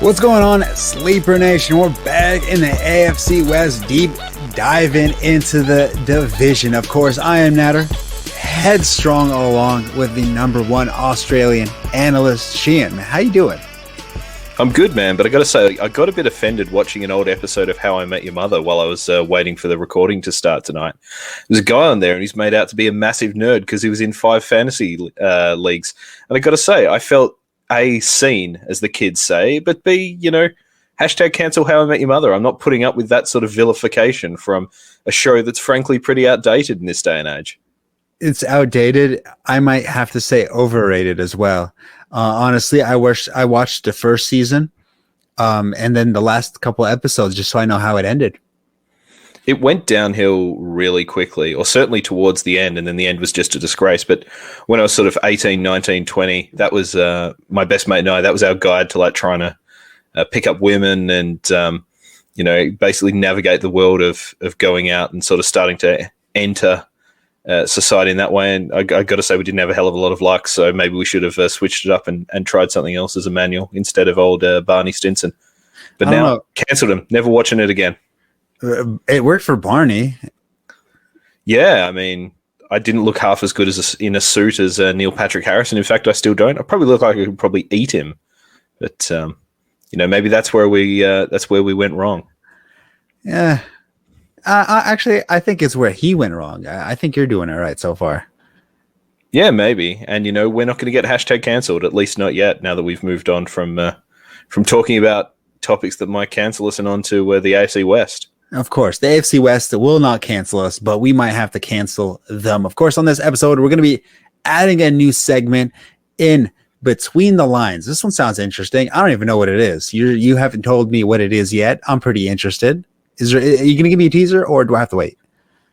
What's going on, Sleeper Nation? We're back in the AFC West, deep diving into the division. Of course, I am Nader, headstrong along with the number one Australian analyst, Sheahan. How you doing? I'm good, man, but I got to say, I got a bit offended watching an old episode of How I Met Your Mother while I was waiting for the recording to start tonight. There's a guy on there, and he's made out to be a massive nerd because he was in 5 fantasy leagues. And I got to say, I felt A, seen, as the kids say, but B, hashtag cancel How I Met Your Mother. I'm not putting up with that sort of vilification from a show that's frankly pretty outdated in this day and age. It's outdated. I might have to say overrated as well. Honestly, I watched the first season and then the last couple episodes just so I know how it ended. It went downhill really quickly, or certainly towards the end, and then the end was just a disgrace. But when I was sort of 18, 19, 20, that was my best mate and I, that was our guide to like trying to pick up women and, basically navigate the world of going out and sort of starting to enter society in that way. And I got to say, we didn't have a hell of a lot of luck, so maybe we should have switched it up and tried something else as a manual instead of old Barney Stinson. But now, cancelled him, never watching it again. It worked for Barney. Yeah, I mean, I didn't look half as good as in a suit as Neil Patrick Harris, and in fact, I still don't. I probably look like I could probably eat him, but maybe that's where we went wrong. Yeah, actually, I think it's where he went wrong. I think you're doing it right so far. Yeah, maybe, and we're not going to get hashtag cancelled, at least not yet. Now that we've moved on from talking about topics that might cancel us and on to the AFC West. Of course, the AFC West will not cancel us, but we might have to cancel them. Of course, on this episode, we're going to be adding a new segment in Between the Lines. This one sounds interesting. I don't even know what it is. You haven't told me what it is yet. I'm pretty interested. Are you going to give me a teaser, or do I have to wait?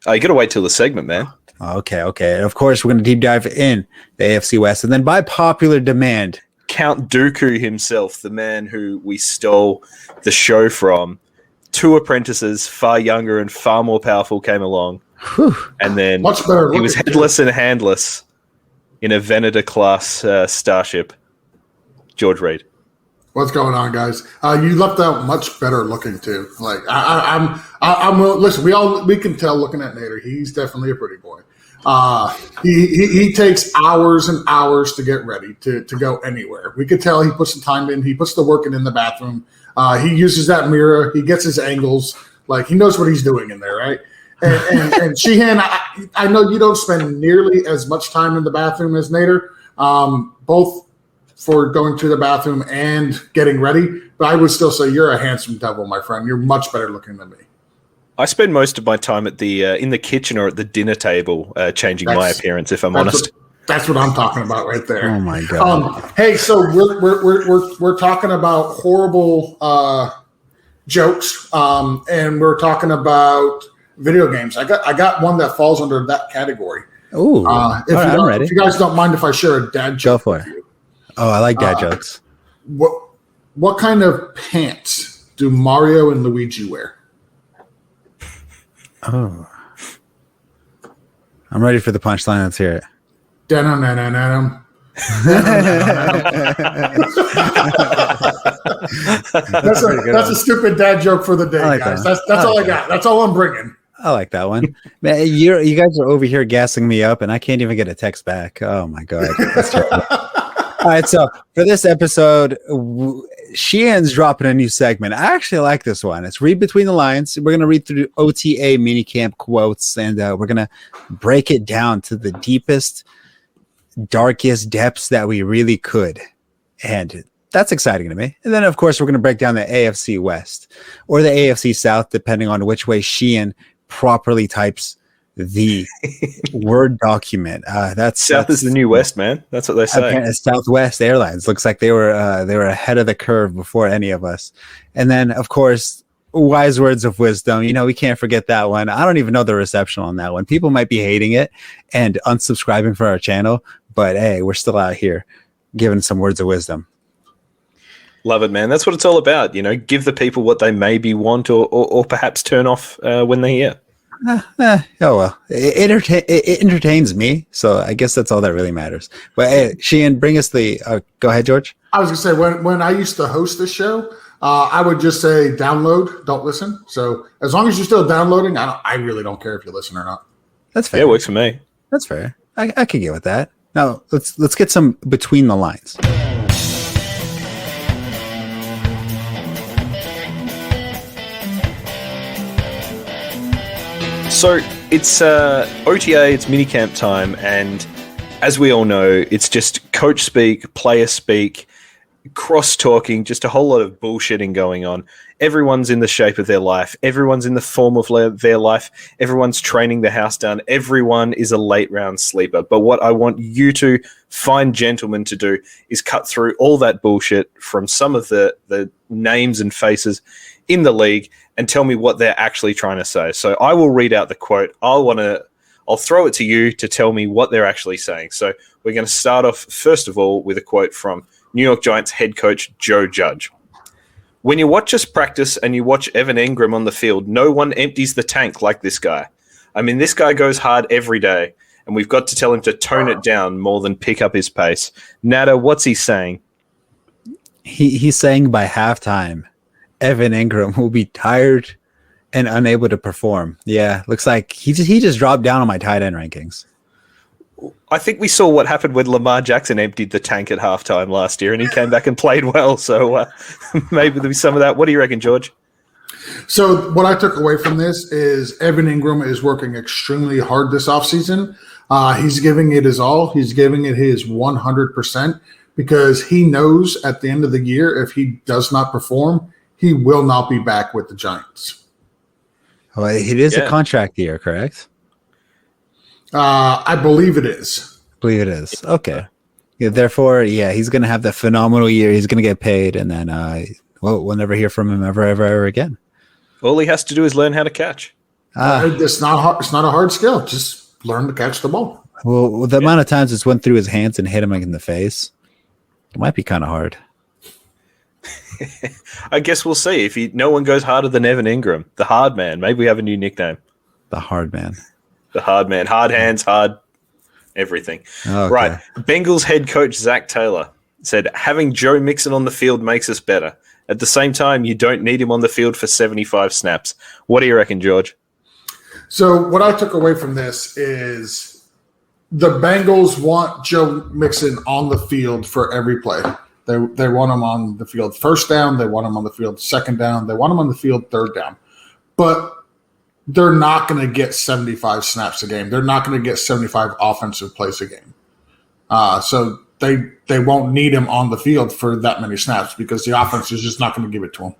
Oh, you got to wait till the segment, man. Okay. And of course, we're going to deep dive in the AFC West, and then by popular demand, Count Dooku himself, the man who we stole the show from, 2 apprentices, far younger and far more powerful, came along. Whew. And then Much better he was headless and handless in a Venator-class starship. George Reed. What's going on, guys? You left out much better looking too. Like I'm listen. We can tell looking at Nader. He's definitely a pretty boy. He takes hours and hours to get ready to go anywhere. We could tell he puts the time in. He puts the work in the bathroom. He uses that mirror. He gets his angles. Like he knows what he's doing in there, right? And Sheahan, I know you don't spend nearly as much time in the bathroom as Nader, both for going to the bathroom and getting ready. But I would still say you're a handsome devil, my friend. You're much better looking than me. I spend most of my time at the in the kitchen or at the dinner table changing my appearance, if I'm honest. That's what I'm talking about right there. Oh my god! Hey, so we're talking about horrible jokes, and we're talking about video games. I got one that falls under that category. Ooh, I'm ready. If you guys don't mind if I share a dad joke with you. Oh, I like dad jokes. What kind of pants do Mario and Luigi wear? Oh, I'm ready for the punchline. Let's hear it. That's a stupid dad joke for the day, like guys. That's all I got. That's all I'm bringing. I like that one. Man, you guys are over here gassing me up, and I can't even get a text back. Oh my god, that's terrible. All right, so for this episode, Sheahan's dropping a new segment. I actually like this one. It's Read Between the Lines. We're going to read through OTA minicamp quotes, and we're going to break it down to the deepest, darkest depths that we really could. And that's exciting to me. And then, of course, we're going to break down the AFC West or the AFC South, depending on which way Sheahan properly types the Word document. That's is the new West, man. That's what they say. Southwest Airlines looks like they were ahead of the curve before any of us. And then, of course, wise words of wisdom. We can't forget that one. I don't even know the reception on that one. People might be hating it and unsubscribing for our channel, but hey, we're still out here giving some words of wisdom. Love it, man. That's what it's all about. Give the people what they maybe want or perhaps turn off when they hear. Oh well, it entertains me, so I guess that's all that really matters. But hey, Sheahan, bring us the. Go ahead, George. I was gonna say when I used to host this show, I would just say download, don't listen. So as long as you're still downloading, I really don't care if you listen or not. That's fair. Yeah, it works for me. That's fair. I could get with that. Now let's get some between the lines. So it's OTA, it's minicamp time, and as we all know, it's just coach speak, player speak, cross-talking, just a whole lot of bullshitting going on. Everyone's in the shape of their life. Everyone's in the form of their life. Everyone's training the house down. Everyone is a late-round sleeper. But what I want you to fine gentlemen to do is cut through all that bullshit from some of the names and faces in the league and tell me what they're actually trying to say. So I will read out the quote. I'll throw it to you to tell me what they're actually saying. So we're going to start off, first of all, with a quote from New York Giants head coach Joe Judge. When you watch us practice and you watch Evan Engram on the field, no one empties the tank like this guy. I mean, this guy goes hard every day, and we've got to tell him to tone it down more than pick up his pace. Nader, what's he saying? He's saying by halftime, Evan Engram will be tired and unable to perform. Yeah, looks like he just dropped down on my tight end rankings. I think we saw what happened when Lamar Jackson emptied the tank at halftime last year, and he came back and played well. So maybe there'll be some of that. What do you reckon, George? So what I took away from this is Evan Engram is working extremely hard this offseason. He's giving it his all. He's giving it his 100% because he knows at the end of the year, if he does not perform, he will not be back with the Giants. Well, it is a contract year, correct? I believe it is. Okay. Yeah, therefore, he's going to have that phenomenal year. He's going to get paid, and then we'll never hear from him ever again. All he has to do is learn how to catch. It's not hard. It's not a hard skill. Just learn to catch the ball. Well, the amount of times it's went through his hands and hit him in the face, it might be kind of hard. I guess we'll see. If no one goes harder than Evan Engram, the hard man. Maybe we have a new nickname. The hard man. The hard man. Hard hands, hard everything. Okay. Right. Bengals head coach Zach Taylor said, having Joe Mixon on the field makes us better. At the same time, you don't need him on the field for 75 snaps. What do you reckon, George? So what I took away from this is the Bengals want Joe Mixon on the field for every play. They want him on the field first down. They want him on the field second down. They want him on the field third down. But they're not going to get 75 snaps a game. They're not going to get 75 offensive plays a game. So they won't need him on the field for that many snaps because the offense is just not going to give it to him.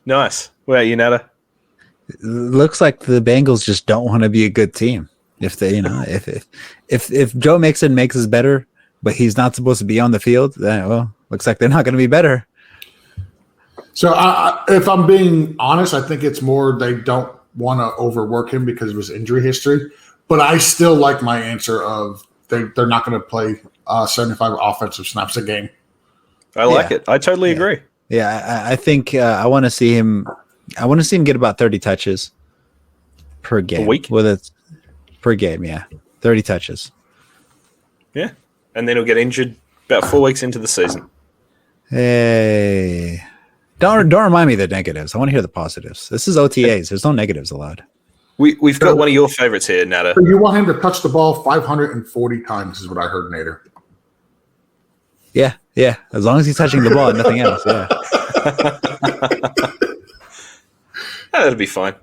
Nice. Well, you Nader? Looks like the Bengals just don't want to be a good team. If they, if Joe Mixon makes us better, but he's not supposed to be on the field, then looks like they're not going to be better. So if I'm being honest, I think it's more they don't want to overwork him because of his injury history. But I still like my answer of they're not going to play 75 offensive snaps a game. I like it. I totally agree. Yeah, I think I want to see him. I want to see him get about 30 touches per game. A week? Per game, yeah. 30 touches. Yeah. And then he'll get injured about 4 weeks into the season. Hey. Don't remind me of the negatives. I want to hear the positives. This is OTAs. There's no negatives allowed. We've got one of your favorites here, Nader. So you want him to touch the ball 540 times is what I heard, Nader. Yeah. As long as he's touching the ball and nothing else, yeah. That'll be fine.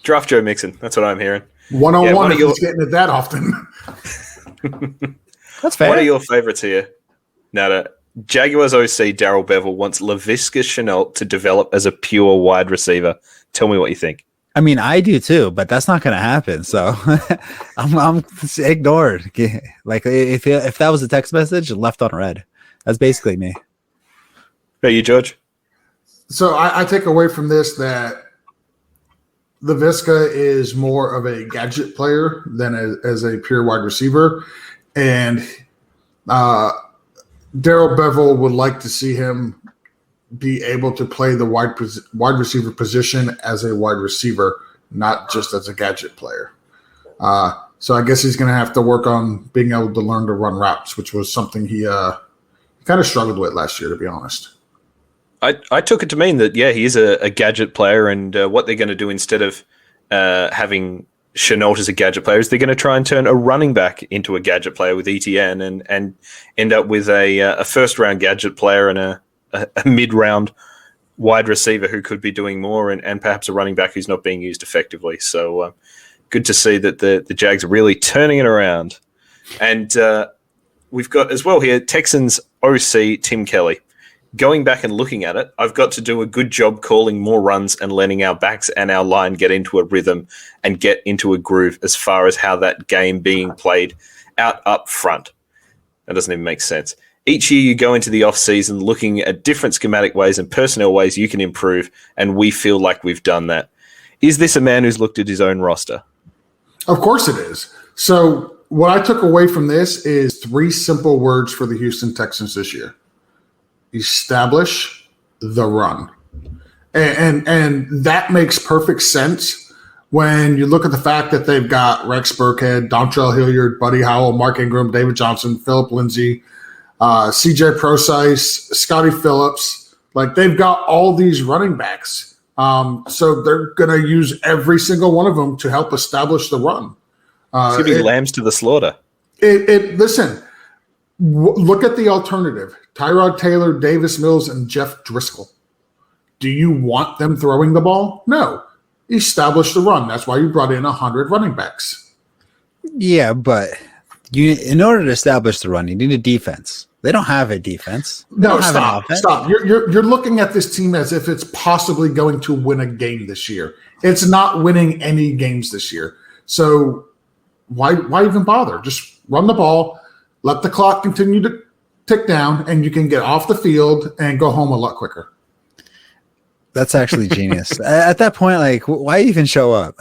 Draft Joe Mixon. That's what I'm hearing. One-on-one, he's getting it that often. That's fair. One of your favorites here, Nader. Jaguars OC Darrell Bevel wants Laviska Shenault to develop as a pure wide receiver. Tell me what you think. I mean, I do too, but that's not going to happen. So I'm ignored. Like if that was a text message, left on red. That's basically me. Are you, George? So I take away from this that Laviska is more of a gadget player than as a pure wide receiver. And Darrell Bevell would like to see him be able to play the wide receiver position as a wide receiver, not just as a gadget player. So I guess he's going to have to work on being able to learn to run routes, which was something he kind of struggled with last year, to be honest. I took it to mean that, he is a gadget player, and what they're going to do instead of having Shenault as a gadget player is they're going to try and turn a running back into a gadget player with ETN and end up with a first-round gadget player and a mid-round wide receiver who could be doing more and perhaps a running back who's not being used effectively. So good to see that the Jags are really turning it around. And we've got as well here Texans OC Tim Kelly. Going back and looking at it, I've got to do a good job calling more runs and letting our backs and our line get into a rhythm and get into a groove as far as how that game being played out up front. That doesn't even make sense. Each year you go into the off-season looking at different schematic ways and personnel ways you can improve, and we feel like we've done that. Is this a man who's looked at his own roster? Of course it is. So what I took away from this is 3 simple words for the Houston Texans this year. Establish the run. And that makes perfect sense when you look at the fact that they've got Rex Burkhead, Dontrell Hilliard, Buddy Howell, Mark Ingram, David Johnson, Philip Lindsay, CJ Procise, Scotty Phillips. Like, they've got all these running backs. So they're going to use every single one of them to help establish the run. It's going to be lambs to the slaughter. Listen, look at the alternative. Tyrod Taylor, Davis Mills, and Jeff Driscoll. Do you want them throwing the ball? No. Establish the run. That's why you brought in 100 running backs. Yeah, but in order to establish the run, you need a defense. They don't have a defense. No, stop. You're looking at this team as if it's possibly going to win a game this year. It's not winning any games this year. So why even bother? Just run the ball, let the clock continue to tick down, and you can get off the field and go home a lot quicker. That's actually genius. At that point, like, why even show up?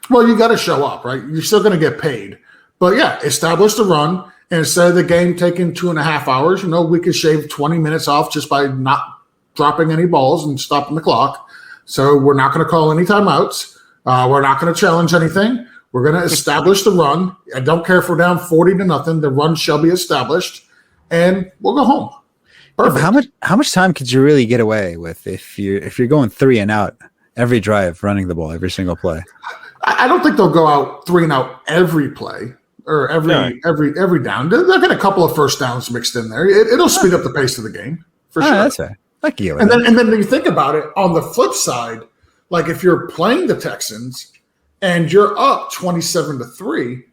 Well, you got to show up, right? You're still going to get paid. But yeah, establish the run. And instead of the game taking 2.5 hours, we could shave 20 minutes off just by not dropping any balls and stopping the clock. So we're not going to call any timeouts. We're not going to challenge anything. We're going to establish the run. I don't care if we're down 40-0. The run shall be established. And we'll go home. Perfect. How much time could you really get away with if you're going 3 and out every drive, running the ball every single play? I don't think they'll go out 3 and out every play or every down. They'll get a couple of first downs mixed in there. It'll speed up the pace of the game for sure. That's fair. And then you think about it on the flip side, like if you're playing the Texans and you're up 27-3.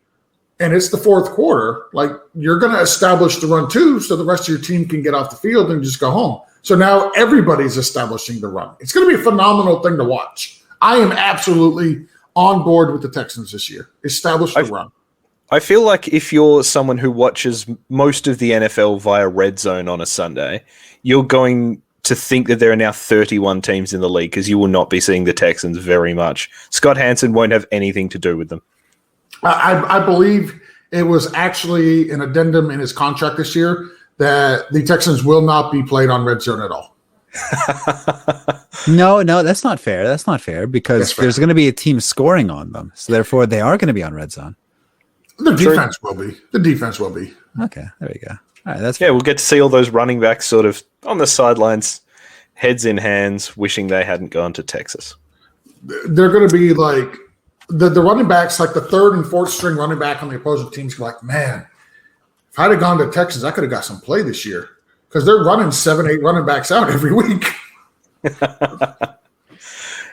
And it's the fourth quarter, like you're going to establish the run too, so the rest of your team can get off the field and just go home. So now everybody's establishing the run. It's going to be a phenomenal thing to watch. I am absolutely on board with the Texans this year. Establish the run. I feel like if you're someone who watches most of the NFL via Red Zone on a Sunday, you're going to think that there are now 31 teams in the league because you will not be seeing the Texans very much. Scott Hansen won't have anything to do with them. I believe it was actually an addendum in his contract this year that the Texans will not be played on Red Zone at all. No, that's not fair. That's not fair because there's going to be a team scoring on them. So therefore, they are going to be on Red Zone. The defense will be. The defense will be. Okay, there we go. All right, that's we'll get to see all those running backs sort of on the sidelines, heads in hands, wishing they hadn't gone to Texas. They're going to be like the running backs, like the third and fourth string running back on the opposing teams, like, man, if I'd have gone to Texas, I could have got some play this year because they're running 7-8 running backs out every week.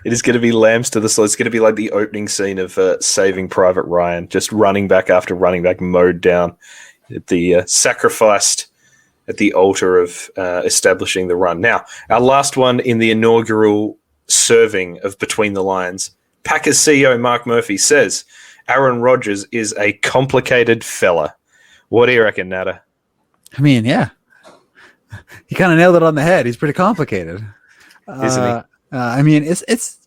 It is going to be lambs to the slaughter. It's going to be like the opening scene of Saving Private Ryan, just running back after running back mowed down at the sacrificed at the altar of establishing the run. Now, our last one in the inaugural serving of Between the Lines, Packers CEO Mark Murphy says Aaron Rodgers is a complicated fella. What do you reckon, Nader? I mean, yeah. He kind of nailed it on the head. He's pretty complicated. isn't he? I mean, it's.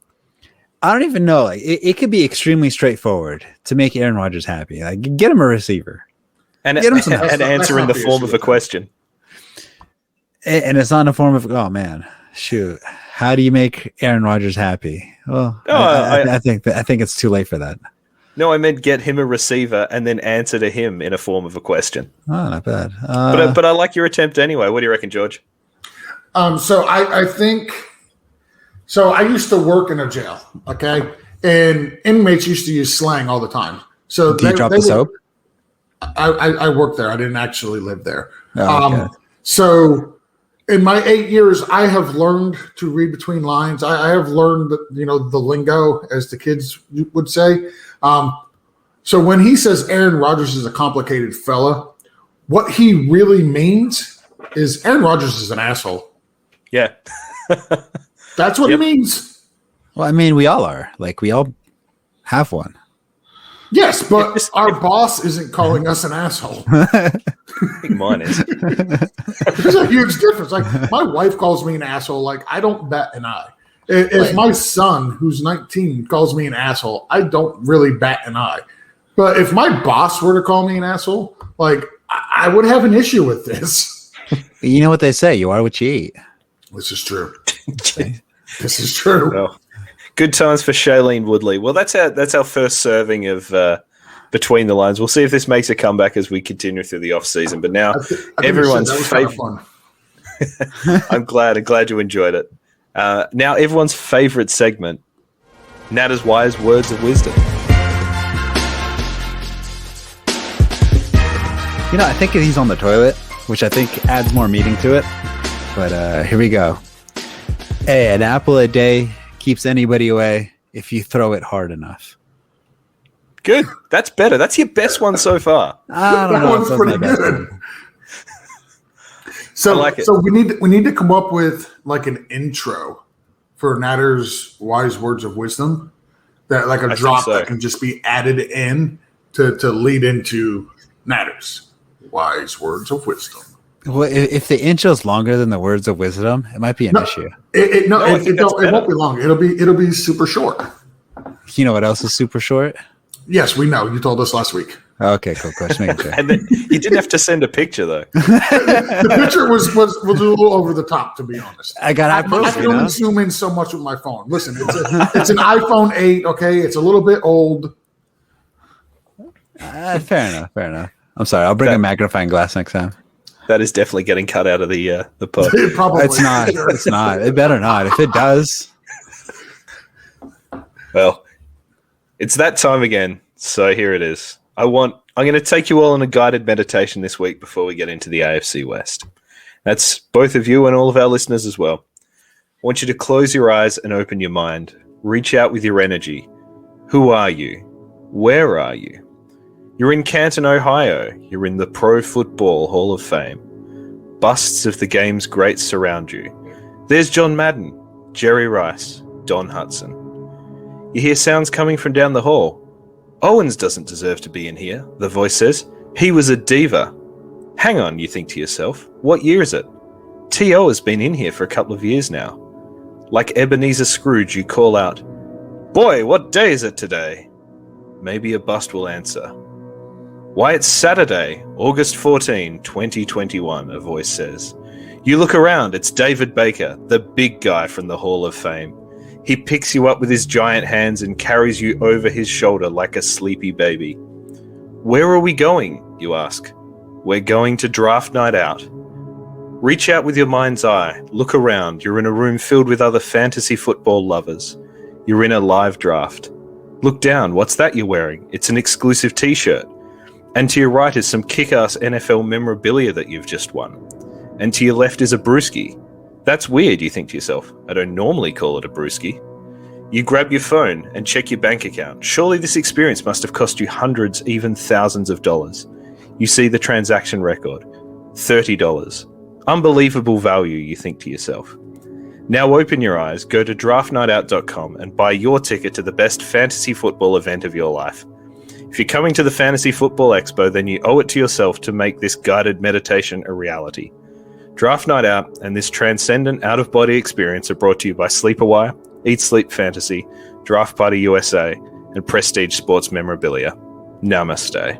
I don't even know. Like, it could be extremely straightforward to make Aaron Rodgers happy. Like, get him a receiver, And get him some, answer in the form of a question. and it's not in the form of, oh man, shoot, how do you make Aaron Rodgers happy? Well, I think it's too late for that. No, I meant get him a receiver and then answer to him in a form of a question. Oh, not bad. But I like your attempt anyway. What do you reckon, George? So I think. So I used to work in a jail, okay, and inmates used to use slang all the time. So do you drop the soap? I worked there. I didn't actually live there. Oh, okay. So in my 8 years, I have learned to read between lines. I have learned the lingo, as the kids would say. So when he says Aaron Rodgers is a complicated fella, what he really means is Aaron Rodgers is an asshole. Yeah. That's what it means. Well, I mean, we all are. Like, we all have one. Yes, but our boss isn't calling us an asshole. I think mine is. There's a huge difference. Like, my wife calls me an asshole. Like, I don't bat an eye. If my son, who's 19, calls me an asshole, I don't really bat an eye. But if my boss were to call me an asshole, like, I would have an issue with this. You know what they say, you are what you eat. This is true. This is true. Well, good times for Shailene Woodley. Well, that's our first serving of Between the Lines. We'll see if this makes a comeback as we continue through the off season. But now everyone's favorite. I'm glad you enjoyed it. Now everyone's favorite segment, Nader's Wise Words of Wisdom. I think he's on the toilet, which I think adds more meaning to it. But here we go. Hey, an apple a day keeps anybody away if you throw it hard enough. Good. That's better. That's your best one so far. I don't know. That one's pretty good. So, I like it. So we need to come up with like an intro for Nader's Wise Words of Wisdom, that like a drop that can just be added in to lead into Nader's Wise Words of Wisdom. Well, if the intro is longer than the words of wisdom, it might be an issue. It won't be long. It'll be super short. You know what else is super short? Yes, we know. You told us last week. Okay, cool. Just making sure. And then, you didn't have to send a picture though. The picture was a little over the top, to be honest. I got I can only zoom in so much with my phone. Listen, it's an iPhone 8. Okay, it's a little bit old. Fair enough. I'm sorry. I'll bring a magnifying glass next time. That is definitely getting cut out of the pod. Probably. It's not. It's not. It better not. If it does. Well, it's that time again. So here it is. I'm going to take you all on a guided meditation this week before we get into the AFC West. That's both of you and all of our listeners as well. I want you to close your eyes and open your mind. Reach out with your energy. Who are you? Where are you? You're in Canton, Ohio. You're in the Pro Football Hall of Fame. Busts of the game's greats surround you. There's John Madden, Jerry Rice, Don Hudson. You hear sounds coming from down the hall. Owens doesn't deserve to be in here, the voice says. He was a diva. Hang on, you think to yourself. What year is it? T.O. has been in here for a couple of years now. Like Ebenezer Scrooge, you call out, "Boy, what day is it today?" Maybe a bust will answer. "Why, it's Saturday, August 14, 2021, a voice says. You look around, it's David Baker, the big guy from the Hall of Fame. He picks you up with his giant hands and carries you over his shoulder like a sleepy baby. Where are we going, you ask? We're going to draft night out. Reach out with your mind's eye, look around, you're in a room filled with other fantasy football lovers. You're in a live draft. Look down, what's that you're wearing? It's an exclusive t-shirt. And to your right is some kick-ass NFL memorabilia that you've just won. And to your left is a brewski. That's weird, you think to yourself. I don't normally call it a brewski. You grab your phone and check your bank account. Surely this experience must have cost you hundreds, even thousands of dollars. You see the transaction record. $30. Unbelievable value, you think to yourself. Now open your eyes, go to draftnightout.com and buy your ticket to the best fantasy football event of your life. If you're coming to the Fantasy Football Expo, then you owe it to yourself to make this guided meditation a reality. Draft Night Out and this transcendent out-of-body experience are brought to you by Sleepawire, Eat Sleep Fantasy, Draft Party USA, and Prestige Sports Memorabilia. Namaste.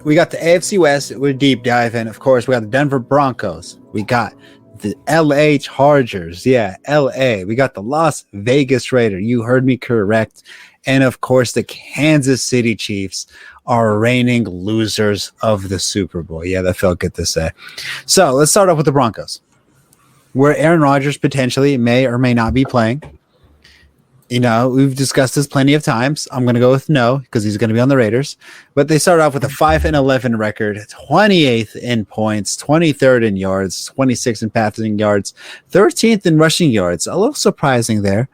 We got the AFC West. We're deep diving. Of course, we got the Denver Broncos. We got the LA Chargers. Yeah, LA. We got the Las Vegas Raiders. You heard me correct. And of course, the Kansas City Chiefs are reigning losers of the Super Bowl. Yeah, that felt good to say. So let's start off with the Broncos, where Aaron Rodgers potentially may or may not be playing. You know, we've discussed this plenty of times. I'm going to go with no because he's going to be on the Raiders. But they start off with a 5-11 record, 28th in points, 23rd in yards, 26th in passing yards, 13th in rushing yards. A little surprising there.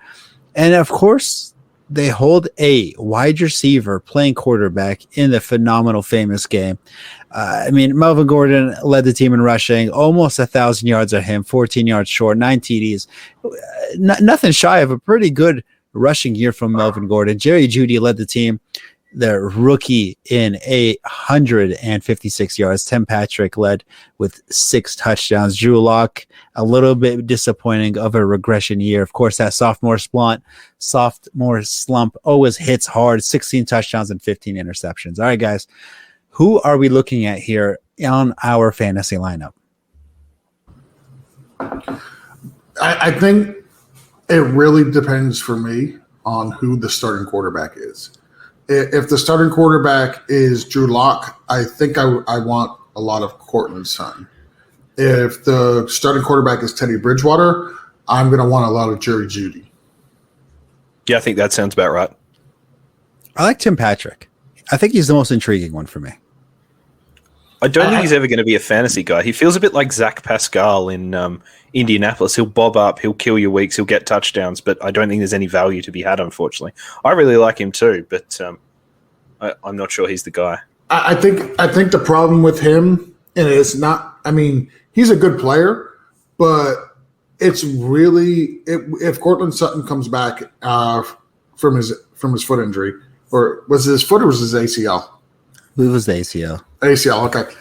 And of course, they hold a wide receiver playing quarterback in the phenomenal famous game. Melvin Gordon led the team in rushing, almost 1,000 yards of him, 14 yards short, 9 TDs. Nothing shy of a pretty good rushing year from Melvin Gordon. Jerry Jeudy led the team, the rookie, in 156 yards. Tim Patrick led with 6 touchdowns. Drew Lock, a little bit disappointing of a regression year. Of course, that sophomore slump always hits hard. 16 touchdowns and 15 interceptions. All right, guys, who are we looking at here on our fantasy lineup? I think it really depends for me on who the starting quarterback is. If the starting quarterback is Drew Lock, I think I want a lot of Cortland Sutton. If the starting quarterback is Teddy Bridgewater, I'm going to want a lot of Jerry Jeudy. Yeah, I think that sounds about right. I like Tim Patrick. I think he's the most intriguing one for me. I don't think he's ever going to be a fantasy guy. He feels a bit like Zach Pascal in Indianapolis. He'll bob up, he'll kill your weeks, he'll get touchdowns, but I don't think there's any value to be had, unfortunately. I really like him too, but I'm not sure he's the guy. I think the problem with him, and it's not, he's a good player, but it's really, if Cortland Sutton comes back from his foot injury, or was it his foot or was it his ACL? It was the ACL. ACL, okay.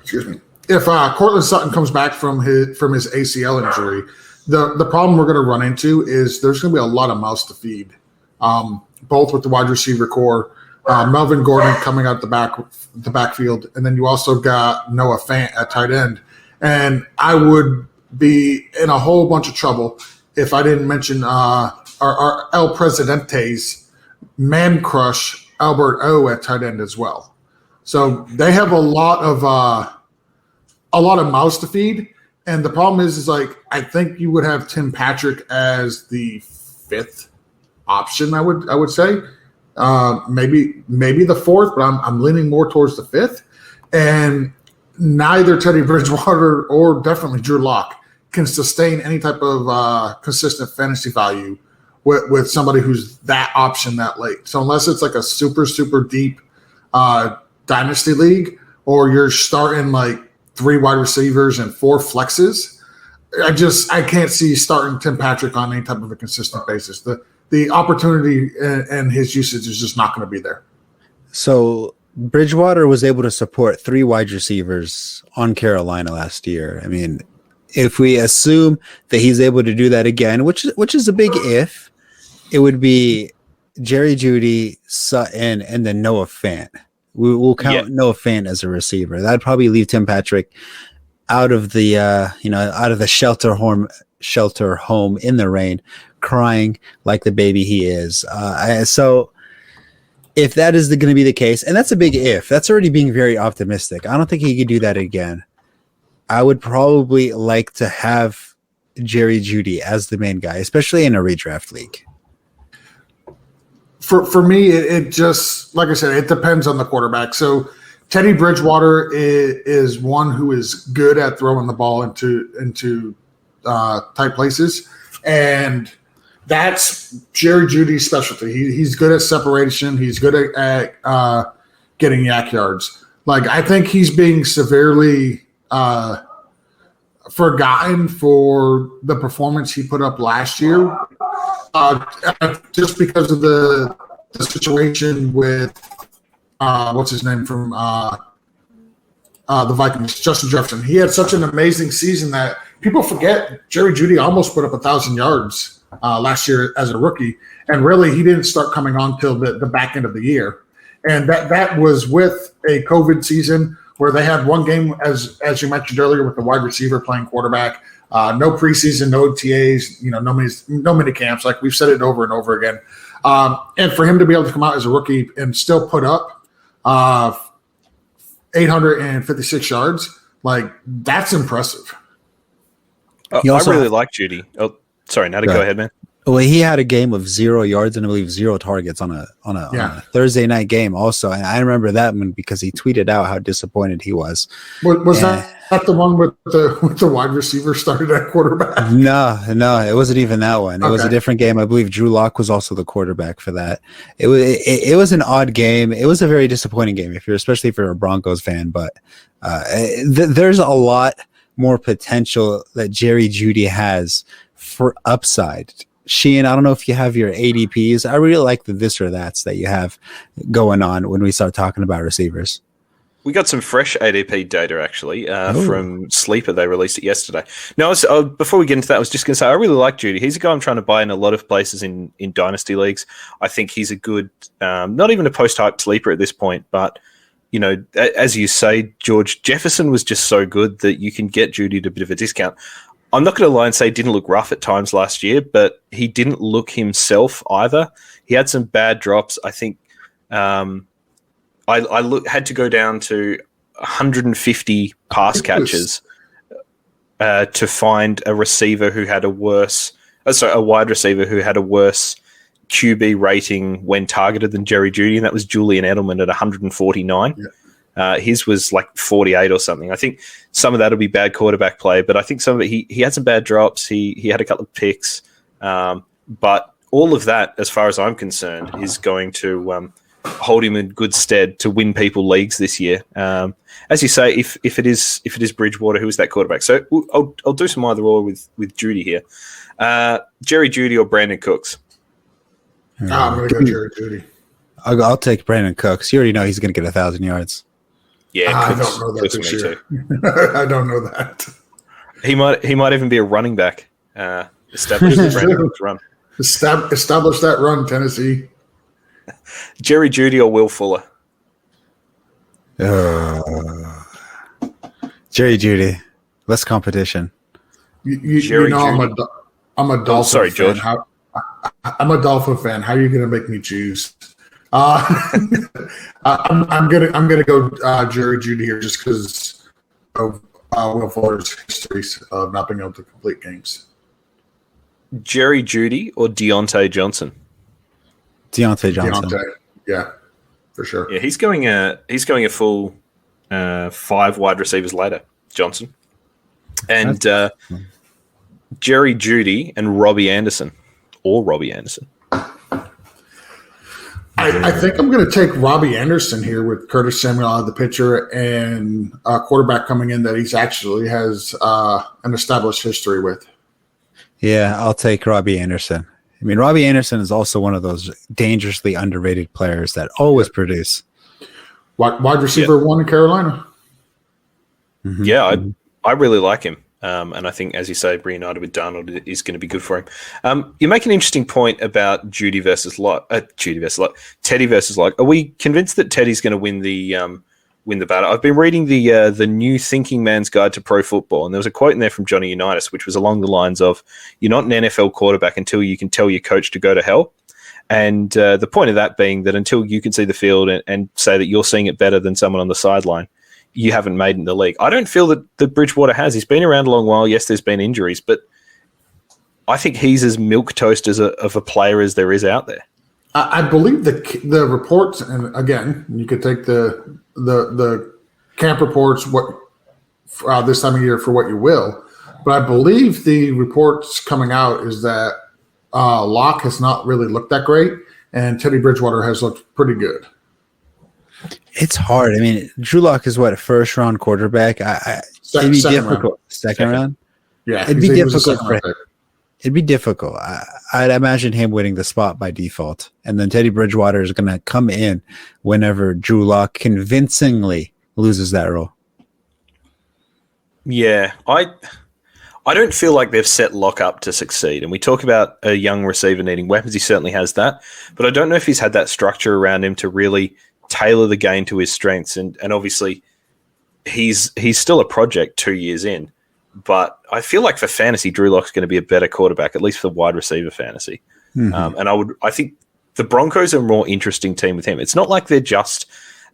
Excuse me. If Cortland Sutton comes back from his ACL injury, the problem we're going to run into is there's going to be a lot of mouths to feed, both with the wide receiver core, Melvin Gordon coming out the backfield, and then you also got Noah Fant at tight end. And I would be in a whole bunch of trouble if I didn't mention our El Presidente's man crush, Albert O, at tight end as well. So they have a lot of mouths to feed, and the problem is like I think you would have Tim Patrick as the 5th option. I would say maybe the 4th, but I'm leaning more towards the 5th. And neither Teddy Bridgewater or definitely Drew Lock can sustain any type of consistent fantasy value with somebody who's that option that late. So unless it's like a super, super deep dynasty league, or you're starting like 3 wide receivers and 4 flexes, I can't see starting Tim Patrick on any type of a consistent basis. The opportunity and his usage is just not going to be there. So Bridgewater was able to support 3 wide receivers on Carolina last year. If we assume that he's able to do that again, which is a big if, it would be Jerry Jeudy, Sutton, and then Noah Fant. We'll count Noah Fant as a receiver. That'd probably leave Tim Patrick out of the out of the shelter home in the rain, crying like the baby he is. So if that is going to be the case, and that's a big if, that's already being very optimistic. I don't think he could do that again. I would probably like to have Jerry Jeudy as the main guy, especially in a redraft league. For me, it just, like I said, it depends on the quarterback. So Teddy Bridgewater is one who is good at throwing the ball into tight places, and that's Jerry Jeudy's specialty. He's good at separation. He's good at getting yak yards. Like, I think he's being severely forgotten for the performance he put up last year, just because of the situation with what's his name from the Vikings, Justin Jefferson. He had such an amazing season that people forget Jerry Jeudy almost put up 1,000 yards last year as a rookie, and really he didn't start coming on till the back end of the year, and that was with a COVID season where they had one game, as you mentioned earlier, with the wide receiver playing quarterback. No preseason, no OTAs, no mini camps. Like we've said it over and over again. And for him to be able to come out as a rookie and still put up 856 yards, like that's impressive. I really like Jeudy. Oh, sorry, Nader, go ahead, man. Well, he had a game of 0 yards and I believe 0 targets on a Thursday night game also. And I remember that one because he tweeted out how disappointed he was. Was that the one with the wide receiver started at quarterback? No, it wasn't even that one. It was a different game. I believe Drew Lock was also the quarterback for that. It was an odd game. It was a very disappointing game, especially if you're a Broncos fan. But there's a lot more potential that Jerry Jeudy has for upside. Sheahan, I don't know if you have your ADPs. I really like the this or that's that you have going on when we start talking about receivers. We got some fresh ADP data, actually, from Sleeper. They released it yesterday. No, before we get into that, I was just going to say, I really like Jeudy. He's a guy I'm trying to buy in a lot of places in Dynasty leagues. I think he's a good, not even a post-hype sleeper at this point, but, as you say, George, Jefferson was just so good that you can get Jeudy at a bit of a discount. I'm not going to lie and say he didn't look rough at times last year, but he didn't look himself either. He had some bad drops. I think I had to go down to 150 pass catches to find a receiver who had a wide receiver who had a worse QB rating when targeted than Jerry Jeudy, and that was Julian Edelman at 149. Yeah. His was like 48 or something. I think some of that will be bad quarterback play, but I think some of it, he had some bad drops. He had a couple of picks. But all of that, as far as I'm concerned, is going to hold him in good stead to win people leagues this year. As you say, if it is Bridgewater, who is that quarterback? So I'll do some either or with Jeudy here. Jerry Jeudy or Brandon Cooks? I'm going to go Jerry Jeudy. I'll take Brandon Cooks. You already know he's going to get 1,000 yards. Yeah, I don't know that for sure. I don't know that. He might even be a running back. Establish the Brandon Cooks run. Establish that run, Tennessee. Jerry Jeudy or Will Fuller? Jerry Jeudy. Less competition. You know I'm a Dolphin sorry, fan. George. I'm a Dolphin fan. How are you going to make me choose? I'm gonna go Jerry Jeudy here just because of Will Fuller's histories of not being able to complete games. Jerry Jeudy or Deontay Johnson? Deontay Johnson. Yeah, for sure. Yeah, he's going a full 5 wide receivers later, Johnson, and Jerry Jeudy and Robbie Anderson. I think I'm going to take Robbie Anderson here with Curtis Samuel out of the picture and a quarterback coming in that he's actually has an established history with. Yeah, I'll take Robbie Anderson. I mean, Robbie Anderson is also one of those dangerously underrated players that always produce. Wide receiver 1 in Carolina. Mm-hmm. Yeah, I really like him. And I think, as you say, reunited with Darnold is going to be good for him. You make an interesting point about Teddy versus Locke. Are we convinced that Teddy's going to win the battle? I've been reading the new Thinking Man's Guide to Pro Football, and there was a quote in there from Johnny Unitas, which was along the lines of, "You're not an NFL quarterback until you can tell your coach to go to hell." And the point of that being that until you can see the field and say that you're seeing it better than someone on the sideline, you haven't made it in the league. I don't feel that Bridgewater has. He's been around a long while. Yes, there's been injuries, but I think he's as milquetoast of a player as there is out there. I believe the reports, and again, you could take the camp reports this time of year for what you will, but I believe the reports coming out is that Locke has not really looked that great, and Teddy Bridgewater has looked pretty good. It's hard. I mean, Drew Lock is what, a first-round quarterback? It'd be difficult. Second round? Yeah, it'd be difficult for him. it'd be difficult. I'd imagine him winning the spot by default, and then Teddy Bridgewater is going to come in whenever Drew Lock convincingly loses that role. Yeah, I don't feel like they've set Lock up to succeed. And we talk about a young receiver needing weapons. He certainly has that. But I don't know if he's had that structure around him to really tailor the game to his strengths. And obviously, he's still a project 2 years in. But I feel like for fantasy, Drew Lock's going to be a better quarterback, at least for wide receiver fantasy. Mm-hmm. And I think the Broncos are a more interesting team with him. It's not like they're just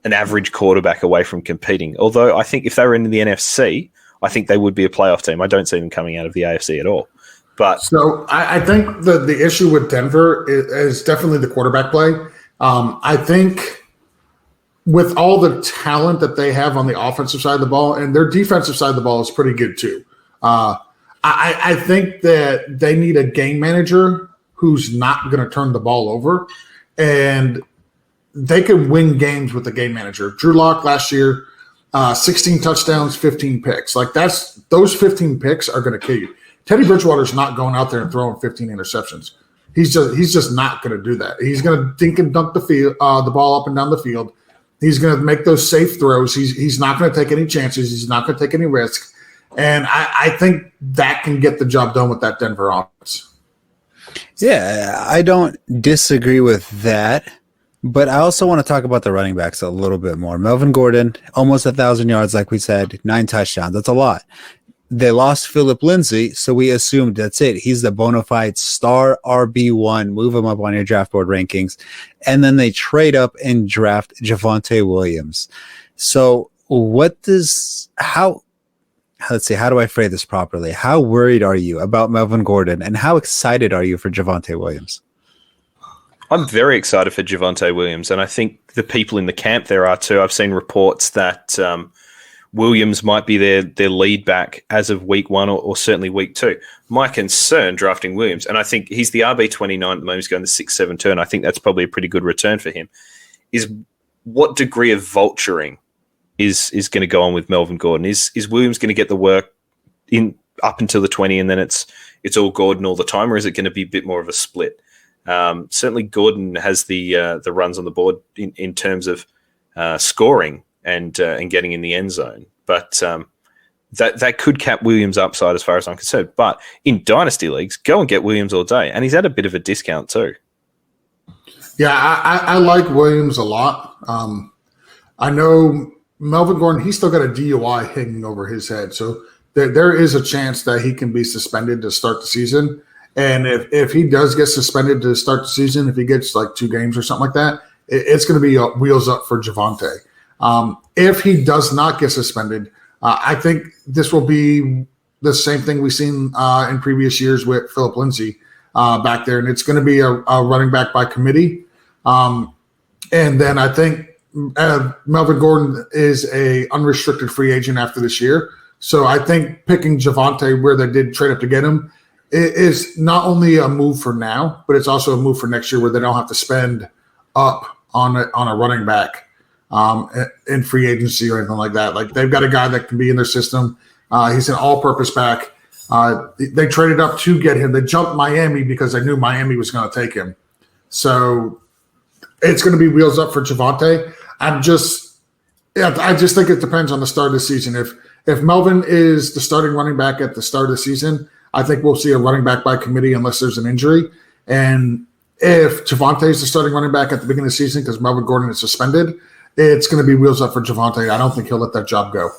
an average quarterback away from competing. Although I think if they were in the NFC, I think they would be a playoff team. I don't see them coming out of the AFC at all. But so I think the issue with Denver is definitely the quarterback play. I think with all the talent that they have on the offensive side of the ball, and their defensive side of the ball is pretty good too. I think that they need a game manager who's not going to turn the ball over, and they can win games with the game manager. Drew Lock last year, 16 touchdowns, 15 picks. Like those 15 picks are going to kill you. Teddy Bridgewater's not going out there and throwing 15 interceptions. He's just not going to do that. He's going to dink and dunk the ball up and down the field. He's going to make those safe throws. He's not going to take any chances. He's not going to take any risk. And I think that can get the job done with that Denver offense. Yeah, I don't disagree with that. But I also want to talk about the running backs a little bit more. Melvin Gordon, almost 1,000 yards, like we said, 9 touchdowns. That's a lot. They lost Phillip Lindsay, so we assumed that's it. He's the bona fide star RB1. Move him up on your draft board rankings. And then they trade up and draft Javonte Williams. So how do I phrase this properly? How worried are you about Melvin Gordon, and how excited are you for Javonte Williams? I'm very excited for Javonte Williams, and I think the people in the camp there are too. I've seen reports that Williams might be their lead back as of week 1 or certainly week 2. My concern drafting Williams, and I think he's the RB29 at the moment, he's going the 6-7 turn. I think that's probably a pretty good return for him, is what degree of vulturing is going to go on with Melvin Gordon. Is Williams going to get the work in up until the 20 and then it's all Gordon all the time, or is it going to be a bit more of a split? Certainly Gordon has the runs on the board in terms of scoring and getting in the end zone. But that could cap Williams' upside as far as I'm concerned. But in dynasty leagues, go and get Williams all day. And he's at a bit of a discount too. Yeah, I like Williams a lot. I know Melvin Gordon, he's still got a DUI hanging over his head. So there is a chance that he can be suspended to start the season. And if he does get suspended to start the season, if he gets like 2 games or something like that, it's going to be wheels up for Javonte. If he does not get suspended, I think this will be the same thing we've seen in previous years with Phillip Lindsay back there. And it's going to be a running back by committee. And then I think Melvin Gordon is a unrestricted free agent after this year. So I think picking Javonte where they did trade up to get him is not only a move for now, but it's also a move for next year where they don't have to spend up on a running back in free agency or anything like that. Like they've got a guy that can be in their system. He's an all-purpose back. They traded up to get him. They jumped Miami because they knew Miami was going to take him. So it's going to be wheels up for Javonte. I just think it depends on the start of the season. If Melvin is the starting running back at the start of the season, I think we'll see a running back by committee unless there's an injury. And if Javonte is the starting running back at the beginning of the season because Melvin Gordon is suspended, it's going to be wheels up for Javonte. I don't think he'll let that job go.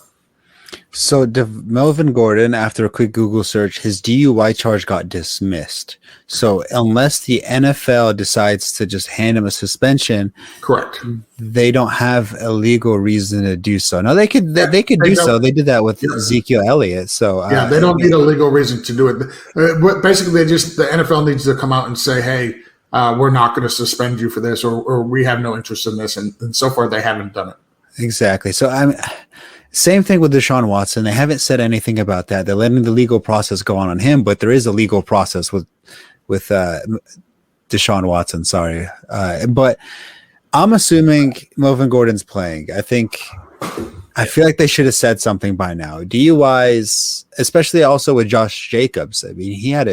So Melvin Gordon, after a quick Google search, his DUI charge got dismissed. So unless the NFL decides to just hand him a suspension, correct, they don't have a legal reason to do so. Now they could do so. They did that with Ezekiel Elliott. So they don't need a legal reason to do it. Basically, the NFL needs to come out and say, hey, we're not going to suspend you for this, or we have no interest in this, and so far they haven't done it. Exactly. So same thing with Deshaun Watson. They haven't said anything about that. They're letting the legal process go on him, but there is a legal process with Deshaun Watson. Sorry, but I'm assuming Melvin Gordon's playing. I think I feel like they should have said something by now. DUIs, especially also with Josh Jacobs. I mean, he had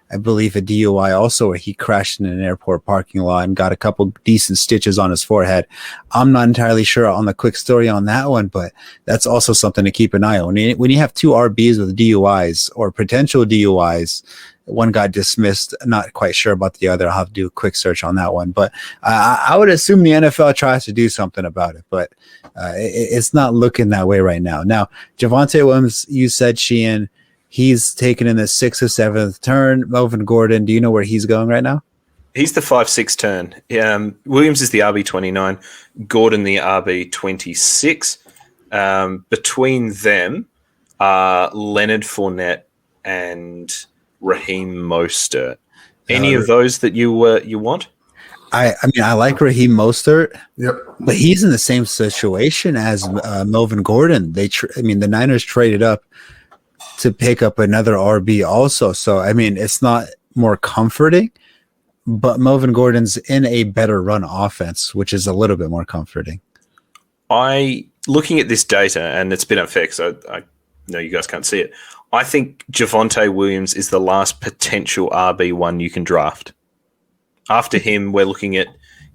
I believe a DUI also where he crashed in an airport parking lot and got a couple decent stitches on his forehead. I'm not entirely sure on the quick story on that one, but that's also something to keep an eye on. When you have two RBs with DUIs or potential DUIs, one got dismissed. Not quite sure about the other. I'll have to do a quick search on that one. But I would assume the NFL tries to do something about it, but it's not looking that way right now. Now, Javonte Williams, you said Sheahan, he's taken in the 6th or 7th turn. Melvin Gordon, do you know where he's going right now? He's the 5-6 turn. Williams is the RB29, Gordon the RB26. Between them are Leonard Fournette and Raheem Mostert. Any of those that you want? I mean, I like Raheem Mostert. Yep. But he's in the same situation as Melvin Gordon. The Niners traded up to pick up another RB also. So, I mean, it's not more comforting, but Melvin Gordon's in a better run offense, which is a little bit more comforting. Looking at this data, and it's been unfair because I know you guys can't see it, I think Javonte Williams is the last potential RB1 you can draft. After him, we're looking at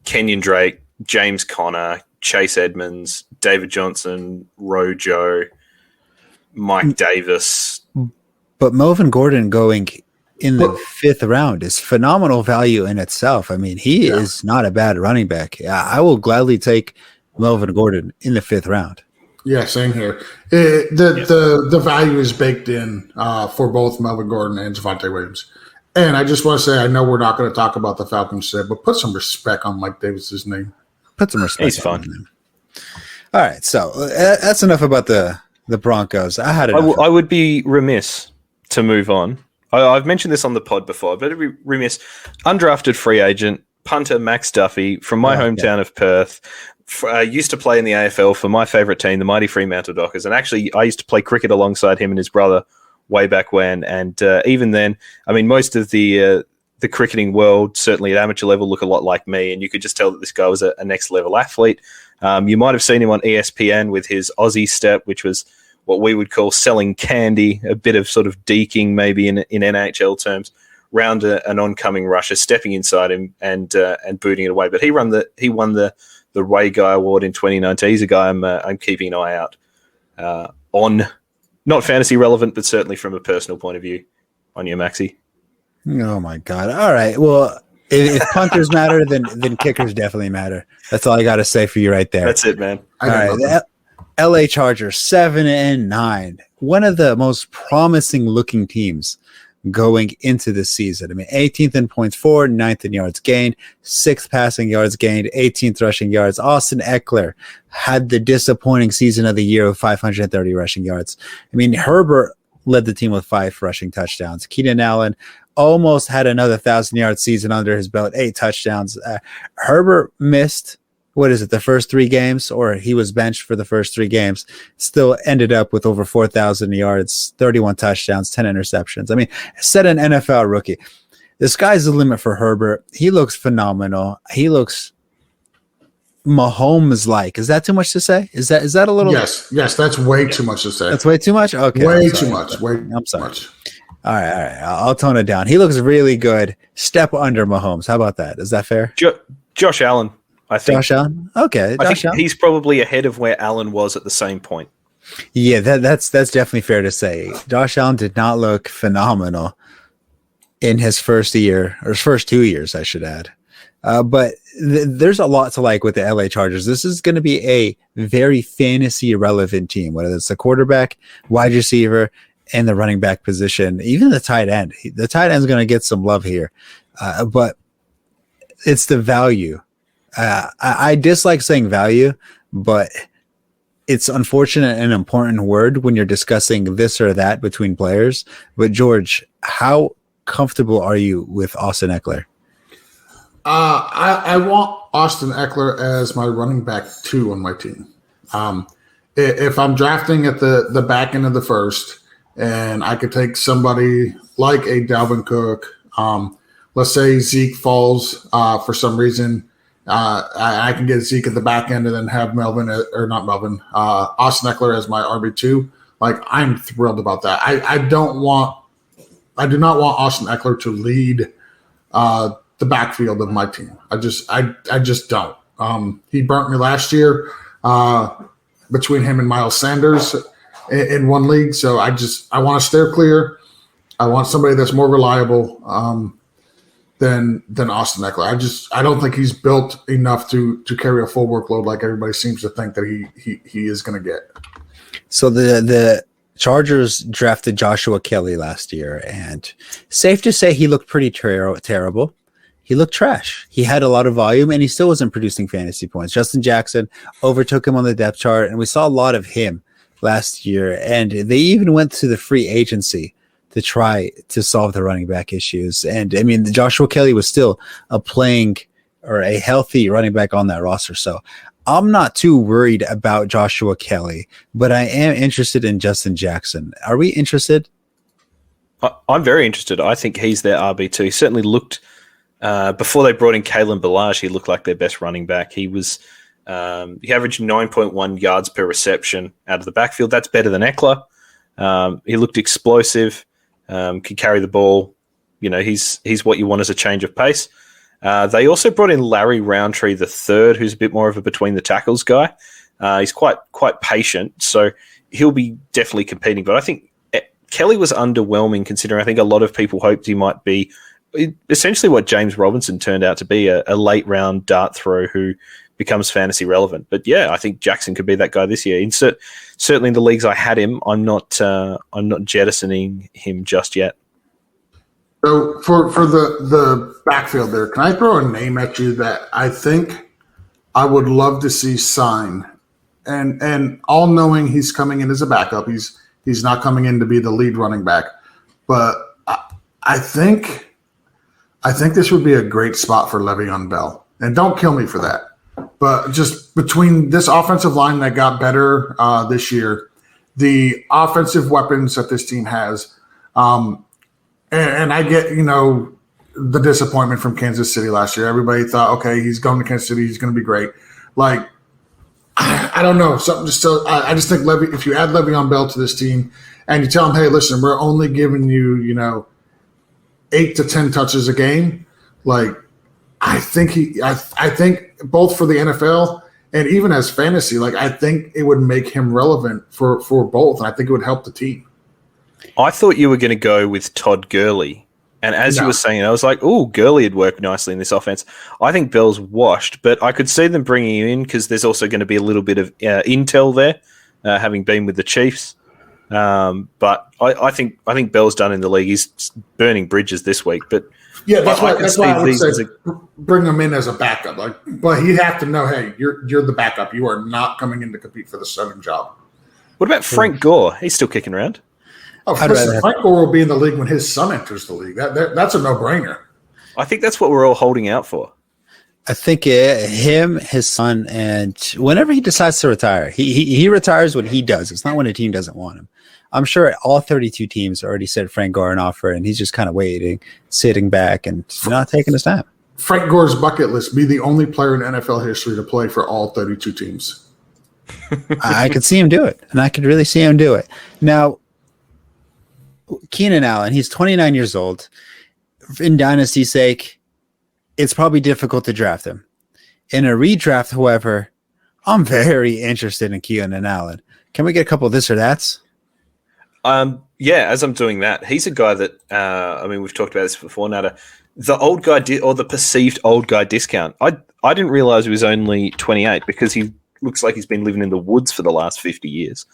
Kenyon Drake, James Conner, Chase Edmonds, David Johnson, Rojo, Mike Davis. But Melvin Gordon going in the 5th round is phenomenal value in itself. I mean, he is not a bad running back. I will gladly take Melvin Gordon in the 5th round. Yeah, same here. The value is baked in for both Melvin Gordon and Javonte Williams. And I just want to say, I know we're not going to talk about the Falcons today, but put some respect on Mike Davis's name. Put some respect. He's fun. All right, so that's enough about the Broncos. I would be remiss to move on. I've mentioned this on the pod before, but it'd be remiss. Undrafted free agent, punter Max Duffy from my hometown of Perth. Used to play in the AFL for my favourite team, the mighty Fremantle Dockers. And actually, I used to play cricket alongside him and his brother way back when. And even then, I mean, most of the cricketing world, certainly at amateur level, look a lot like me. And you could just tell that this guy was a next-level athlete. You might have seen him on ESPN with his Aussie step, which was what we would call selling candy, a bit of sort of deking maybe in NHL terms, round an oncoming rusher, stepping inside him and booting it away. But he won the Ray Guy Award in 2019. He's a guy I'm keeping an eye out on, not fantasy relevant, but certainly from a personal point of view. On you, Maxie. Oh my God! All right, well, if punters matter, then kickers definitely matter. That's all I got to say for you right there. That's it, man. All right, the LA Chargers 7-9, one of the most promising looking teams going into the season. I mean, 18th in points for, 9th in yards gained, 6th passing yards gained, 18th rushing yards. Austin Eckler had the disappointing season of the year with 530 rushing yards. I mean, Herbert led the team with 5 rushing touchdowns. Keenan Allen almost had another 1,000-yard season under his belt, 8 touchdowns. Herbert missed, the first 3 games, or he was benched for the first 3 games, still ended up with over 4,000 yards, 31 touchdowns, 10 interceptions. I mean, said an NFL rookie. The sky's the limit for Herbert. He looks phenomenal. He looks Mahomes-like. Is that too much to say? Is that a little? Yes, that's way too much to say. That's way too much? Okay. Way too much. I'm sorry. All right. I'll tone it down. He looks really good. Step under Mahomes. How about that? Is that fair? Josh Allen. I think. Josh Allen? Okay. I think he's probably ahead of where Allen was at the same point. Yeah, that's definitely fair to say. Josh Allen did not look phenomenal in his first year, or his first 2 years, I should add. But there's a lot to like with the LA Chargers. This is going to be a very fantasy relevant team, whether it's the quarterback, wide receiver, and the running back position, even the tight end. The tight end is going to get some love here, but it's the value. I dislike saying value, but it's unfortunate and important word when you're discussing this or that between players. But George, how comfortable are you with Austin Eckler? I want Austin Eckler as my running back 2 on my team. If I'm drafting at the back end of the first, and I could take somebody like a Dalvin Cook, let's say Zeke falls for some reason, I can get Zeke at the back end and then have Austin Eckler as my RB2. Like, I'm thrilled about that. I do not want Austin Eckler to lead the backfield of my team. I just don't. He burnt me last year between him and Miles Sanders in one league. So I want to steer clear. I want somebody that's more reliable than Austin Eckler. I don't think he's built enough to carry a full workload like everybody seems to think that he is going to get. So the Chargers drafted Joshua Kelly last year, and safe to say he looked pretty terrible. He looked trash. He had a lot of volume, and he still wasn't producing fantasy points. Justin Jackson overtook him on the depth chart, and we saw a lot of him last year. And they even went to the free agency to try to solve the running back issues. And I mean, Joshua Kelly was still a healthy running back on that roster. So I'm not too worried about Joshua Kelly, but I am interested in Justin Jackson. Are we interested? I'm very interested. I think he's their RB2. He certainly looked, before they brought in Kalen Ballage, he looked like their best running back. He was, he averaged 9.1 yards per reception out of the backfield. That's better than Eckler. He looked explosive, could carry the ball. You know, he's what you want as a change of pace. They also brought in Larry Roundtree III, who's a bit more of a between the tackles guy. He's quite patient, so he'll be definitely competing. But I think Kelly was underwhelming, considering I think a lot of people hoped he might be essentially what James Robinson turned out to be, a late round dart throw who becomes fantasy relevant. But yeah, I think Jackson could be that guy this year. Certainly in the leagues I had him, I'm not jettisoning him just yet. So for the backfield there, can I throw a name at you that I think I would love to see sign? And all knowing he's coming in as a backup, he's not coming in to be the lead running back. But I think this would be a great spot for Le'Veon Bell. And don't kill me for that. But just between this offensive line that got better this year, the offensive weapons that this team has, and I get, the disappointment from Kansas City last year. Everybody thought, okay, he's going to Kansas City, he's going to be great. Like, I don't know. I just think if you add Le'Veon Bell to this team and you tell him, hey, listen, we're only giving you, 8 to 10 touches a game. Like, I think both for the NFL and even as fantasy, like, I think it would make him relevant for both. And I think it would help the team. I thought you were going to go with Todd Gurley. And as you were saying, I was like, oh, Gurley would work nicely in this offense. I think Bell's washed, but I could see them bringing him in because there's also going to be a little bit of intel there, having been with the Chiefs. But I think Bell's done in the league. He's burning bridges this week. But yeah, that's why I would say bring him in as a backup. Like, but he'd have to know, hey, you're the backup. You are not coming in to compete for the starting job. What about Frank Gore? He's still kicking around. Oh, Frank Gore will be in the league when his son enters the league. That's a no-brainer. I think that's what we're all holding out for. I think him, his son, and whenever he decides to retire, he retires when he does. It's not when a team doesn't want him. I'm sure all 32 teams already sent Frank Gore an offer, and he's just kind of waiting, sitting back, and not taking his time. Frank Gore's bucket list: be the only player in NFL history to play for all 32 teams. I could see him do it, and I could really see him do it. Now, Keenan Allen, he's 29 years old. In Dynasty's sake, it's probably difficult to draft him. In a redraft, however, I'm very interested in Keenan Allen. Can we get a couple of this or that's? Yeah, as I'm doing that, he's a guy that, we've talked about this before, Nader. The old guy or the perceived old guy discount. I didn't realize he was only 28 because he looks like he's been living in the woods for the last 50 years.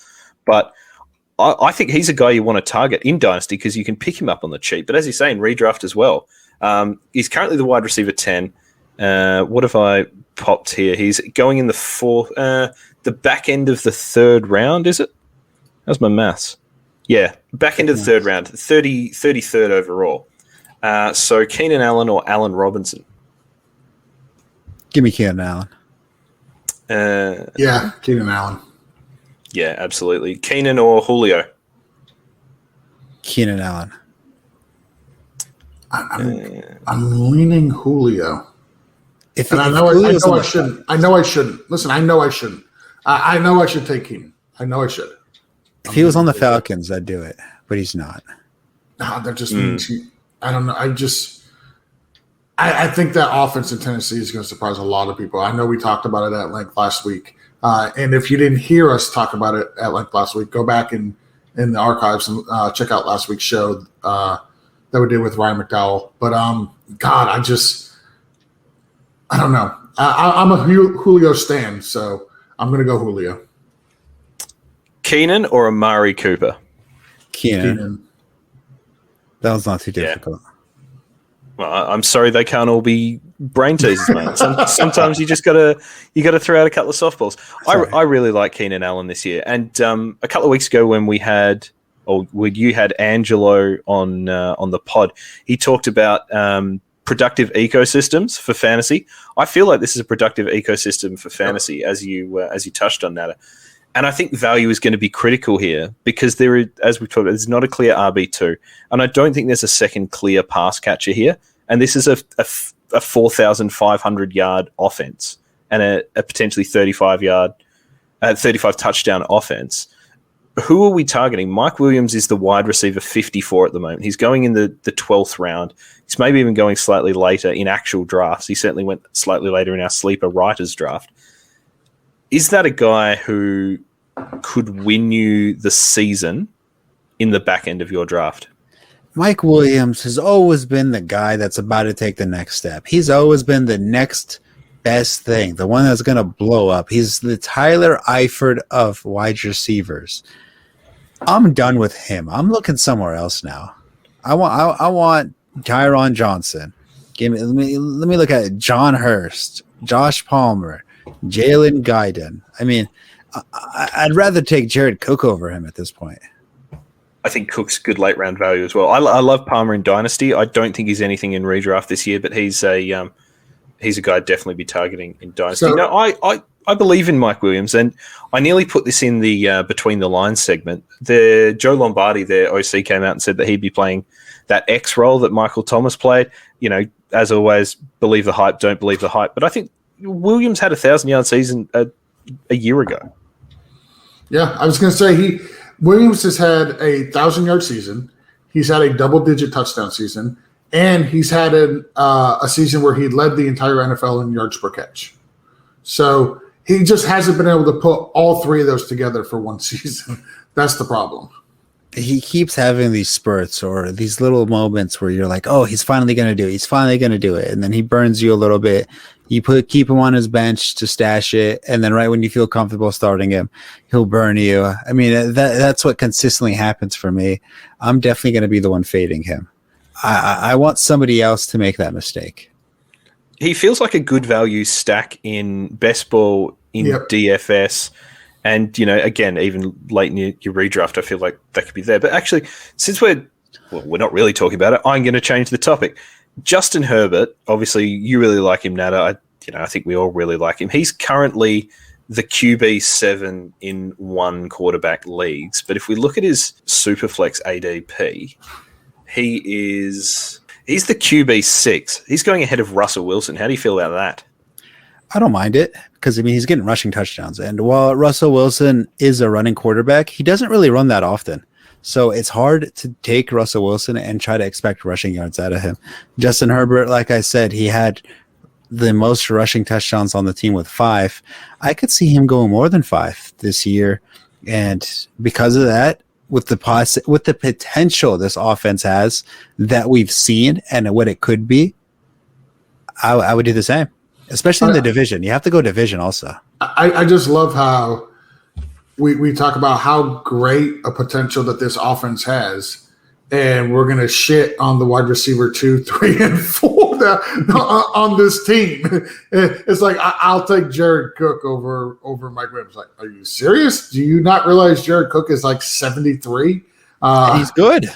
But I think he's a guy you want to target in Dynasty because you can pick him up on the cheap. But as you say, in redraft as well. He's currently the wide receiver 10. What have I popped here? He's going in the back end of the third round, is it? How's my maths? Yeah, back end of the third round, 33rd overall. So Keenan Allen or Allen Robinson? Give me Keenan Allen. Yeah, Keenan Allen. Yeah, absolutely. Keenan or Julio? Keenan Allen. I'm leaning Julio. And I know I shouldn't. I know I shouldn't. Listen, I know I shouldn't. I know I should take Keenan. I know I should. If he was on the Falcons, I'd do it, but he's not. No, that just means I don't know. I think that offense in Tennessee is going to surprise a lot of people. I know we talked about it at length last week. And if you didn't hear us talk about it at length last week, go back in the archives and check out last week's show that we did with Ryan McDowell. But, God, I don't know. I'm a Julio stan, so I'm going to go Julio. Keenan or Amari Cooper? Keenan. That was not too difficult. Yeah. Well, I'm sorry they can't all be brain teasers, mate. Sometimes you just gotta throw out a couple of softballs. I really like Keenan Allen this year, and a couple of weeks ago when you had Angelo on the pod, he talked about productive ecosystems for fantasy. I feel like this is a productive ecosystem for fantasy, as you touched on, Nader. And I think value is going to be critical here because there is, as we've talked about, there's not a clear RB2. And I don't think there's a second clear pass catcher here. And this is a 4,500-yard offense and a potentially 35 touchdown offense. Who are we targeting? Mike Williams is the wide receiver 54 at the moment. He's going in the 12th round. He's maybe even going slightly later in actual drafts. He certainly went slightly later in our sleeper writers draft. Is that a guy who could win you the season in the back end of your draft? Mike Williams has always been the guy that's about to take the next step. He's always been the next best thing, the one that's going to blow up. He's the Tyler Eifert of wide receivers. I'm done with him. I'm looking somewhere else now. I want Tyron Johnson. Let me look at John Hurst, Josh Palmer, Jalen Guyton. I mean, I'd rather take Jared Cook over him at this point. I think Cook's good late round value as well. I love Palmer in Dynasty. I don't think he's anything in redraft this year, but he's a guy I'd definitely be targeting in Dynasty. I believe in Mike Williams, and I nearly put this in the Between the Lines segment. Joe Lombardi, their OC, came out and said that he'd be playing that X role that Michael Thomas played. You know, as always, believe the hype, don't believe the hype. But I think Williams had a 1,000-yard season a year ago. Yeah, I was going to say Williams has had a 1,000-yard season. He's had a double-digit touchdown season, and he's had a season where he led the entire NFL in yards per catch. So he just hasn't been able to put all three of those together for one season. That's the problem. He keeps having these spurts or these little moments where you're like, oh, he's finally going to do it. He's finally going to do it. And then he burns you a little bit. You keep him on his bench to stash it. And then right when you feel comfortable starting him, he'll burn you. I mean, that's what consistently happens for me. I'm definitely going to be the one fading him. I want somebody else to make that mistake. He feels like a good value stack in best ball, in DFS. And, you know, again, even late in your redraft, I feel like that could be there. But actually, since we're not really talking about it, I'm going to change the topic. Justin Herbert, obviously, you really like him, Nader. I think we all really like him. He's currently the QB7 in one quarterback leagues. But if we look at his Superflex ADP, he's the QB6. He's going ahead of Russell Wilson. How do you feel about that? I don't mind it because, I mean, he's getting rushing touchdowns. And while Russell Wilson is a running quarterback, he doesn't really run that often. So it's hard to take Russell Wilson and try to expect rushing yards out of him. Justin Herbert, like I said, he had the most rushing touchdowns on the team with 5. I could see him going more than 5 this year. And because of that, with the potential this offense has that we've seen and what it could be, I would do the same. Especially in the division. You have to go division also. I just love how we talk about how great a potential that this offense has, and we're going to shit on the wide receiver 2, 3, and 4 on this team. It's like, I'll take Jared Cook over Mike Williams. Like, are you serious? Do you not realize Jared Cook is like 73? He's good.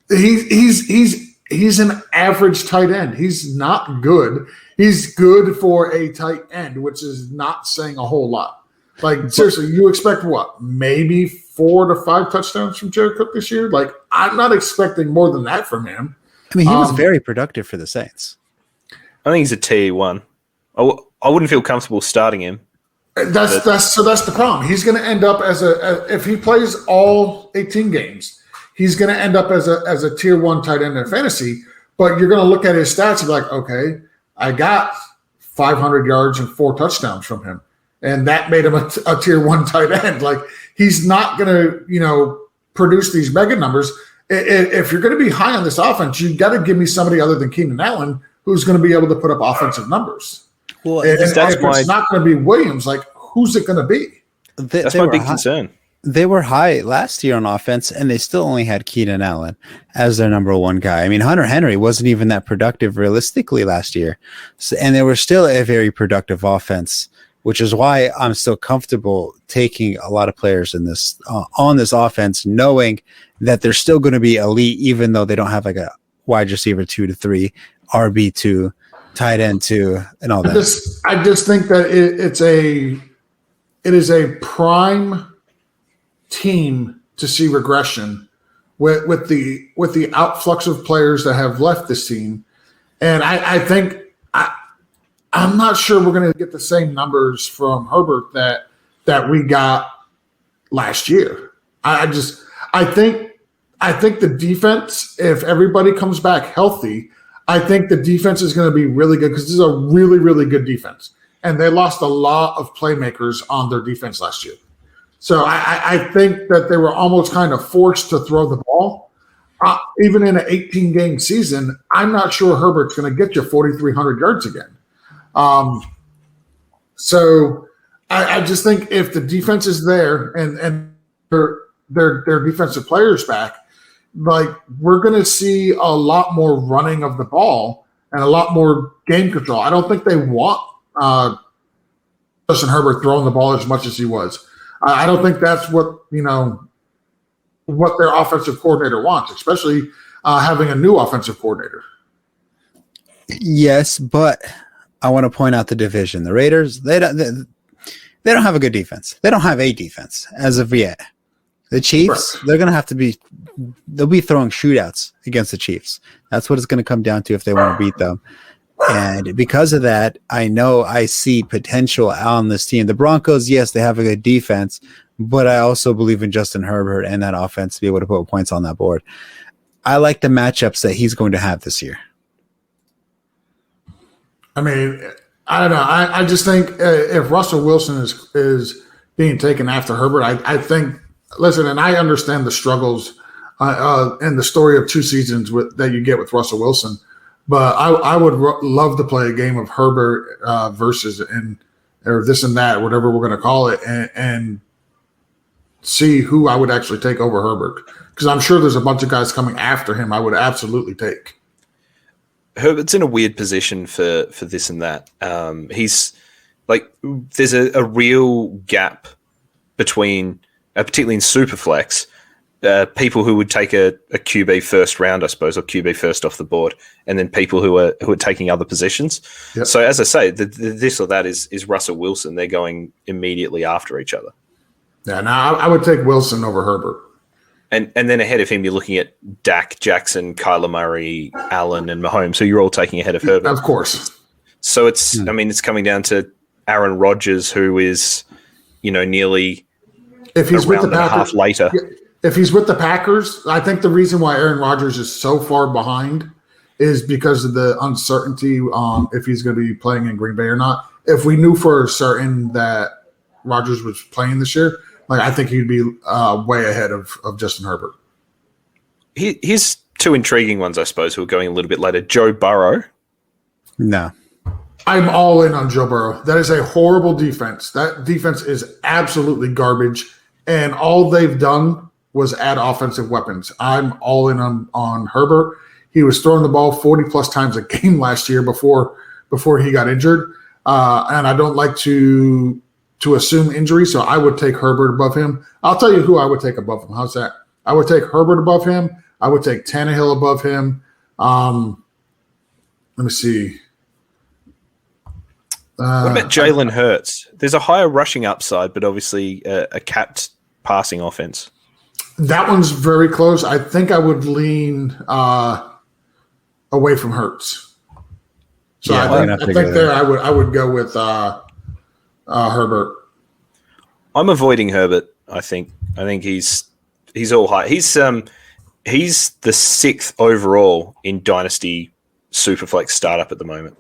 He's an average tight end. He's not good. He's good for a tight end, which is not saying a whole lot. Like, seriously, you expect what? Maybe 4 to 5 touchdowns from Jared Cook this year? Like, I'm not expecting more than that from him. I mean, he was very productive for the Saints. I think he's a T1. I wouldn't feel comfortable starting him. That's the problem. He's going to end up if he plays all 18 games, he's going to end up as a tier 1 tight end in fantasy. But you're going to look at his stats and be like, okay, I got 500 yards and 4 touchdowns from him, and that made him a tier 1 tight end. Like, he's not going to produce these mega numbers. If you're going to be high on this offense, you got to give me somebody other than Keenan Allen who's going to be able to put up offensive numbers. Well, and if it's not going to be Williams, like, who's it going to be? That's my big concern. They were high last year on offense, and they still only had Keenan Allen as their number 1 guy. I mean, Hunter Henry wasn't even that productive realistically last year, and they were still a very productive offense, which is why I'm still comfortable taking a lot of players in this on this offense, knowing that they're still going to be elite, even though they don't have like a wide receiver 2 to 3, RB 2, tight end 2, and all that. I just think that it is a prime team to see regression with the outflux of players that have left this team, and I think I'm not sure we're going to get the same numbers from Herbert that we got last year. I think the defense, if everybody comes back healthy, I think the defense is going to be really good, because this is a really, really good defense, and they lost a lot of playmakers on their defense last year. So I think that they were almost kind of forced to throw the ball. Even in an 18-game season, I'm not sure Herbert's going to get you 4,300 yards again. So I just think if the defense is there and their defensive players back, like, we're going to see a lot more running of the ball and a lot more game control. I don't think they want Justin Herbert throwing the ball as much as he was. I don't think that's what their offensive coordinator wants, especially having a new offensive coordinator. Yes, but I want to point out the division. The Raiders, they don't have a good defense. They don't have a defense as of yet. The Chiefs, they're going to have to they'll be throwing shootouts against the Chiefs. That's what it's going to come down to if they want to beat them. And because of that, I know I see potential on this team. The Broncos, yes, they have a good defense, but I also believe in Justin Herbert and that offense to be able to put points on that board. I like the matchups that he's going to have this year. I mean, I don't know. I just think if Russell Wilson is being taken after Herbert, I think, listen, and I understand the struggles and the story of 2 seasons that you get with Russell Wilson. But I would love to play a game of Herbert versus or this and that, whatever we're going to call it, and see who I would actually take over Herbert. Because I'm sure there's a bunch of guys coming after him I would absolutely take. Herbert's in a weird position for this and that. He's like, there's a real gap between, particularly in Superflex, people who would take a QB first round, I suppose, or QB first off the board, and then people who are taking other positions. Yep. So as I say, this or that is Russell Wilson. They're going immediately after each other. Yeah, now I would take Wilson over Herbert. And then ahead of him, you're looking at Dak, Jackson, Kyler Murray, Allen, and Mahomes, who you're all taking ahead of Herbert. Of course. So it's coming down to Aaron Rodgers, who is, nearly if he's a round and a half later. If he's with the Packers, I think the reason why Aaron Rodgers is so far behind is because of the uncertainty if he's going to be playing in Green Bay or not. If we knew for certain that Rodgers was playing this year, I think he'd be way ahead of Justin Herbert. Here's 2 intriguing ones, I suppose, who are going a little bit later. Joe Burrow. No. I'm all in on Joe Burrow. That is a horrible defense. That defense is absolutely garbage, and all they've done was add offensive weapons. I'm all in on Herbert. He was throwing the ball 40-plus times a game last year before he got injured, and I don't like to assume injury, so I would take Herbert above him. I'll tell you who I would take above him. How's that? I would take Herbert above him. I would take Tannehill above him. Let me see. What about Jalen Hurts? There's a higher rushing upside, but obviously a capped passing offense. That one's very close. I think I would lean away from Hurts. So I think there I would go with Herbert. I'm avoiding Herbert. I think he's all high. He's the 6th overall in Dynasty Superflex startup at the moment.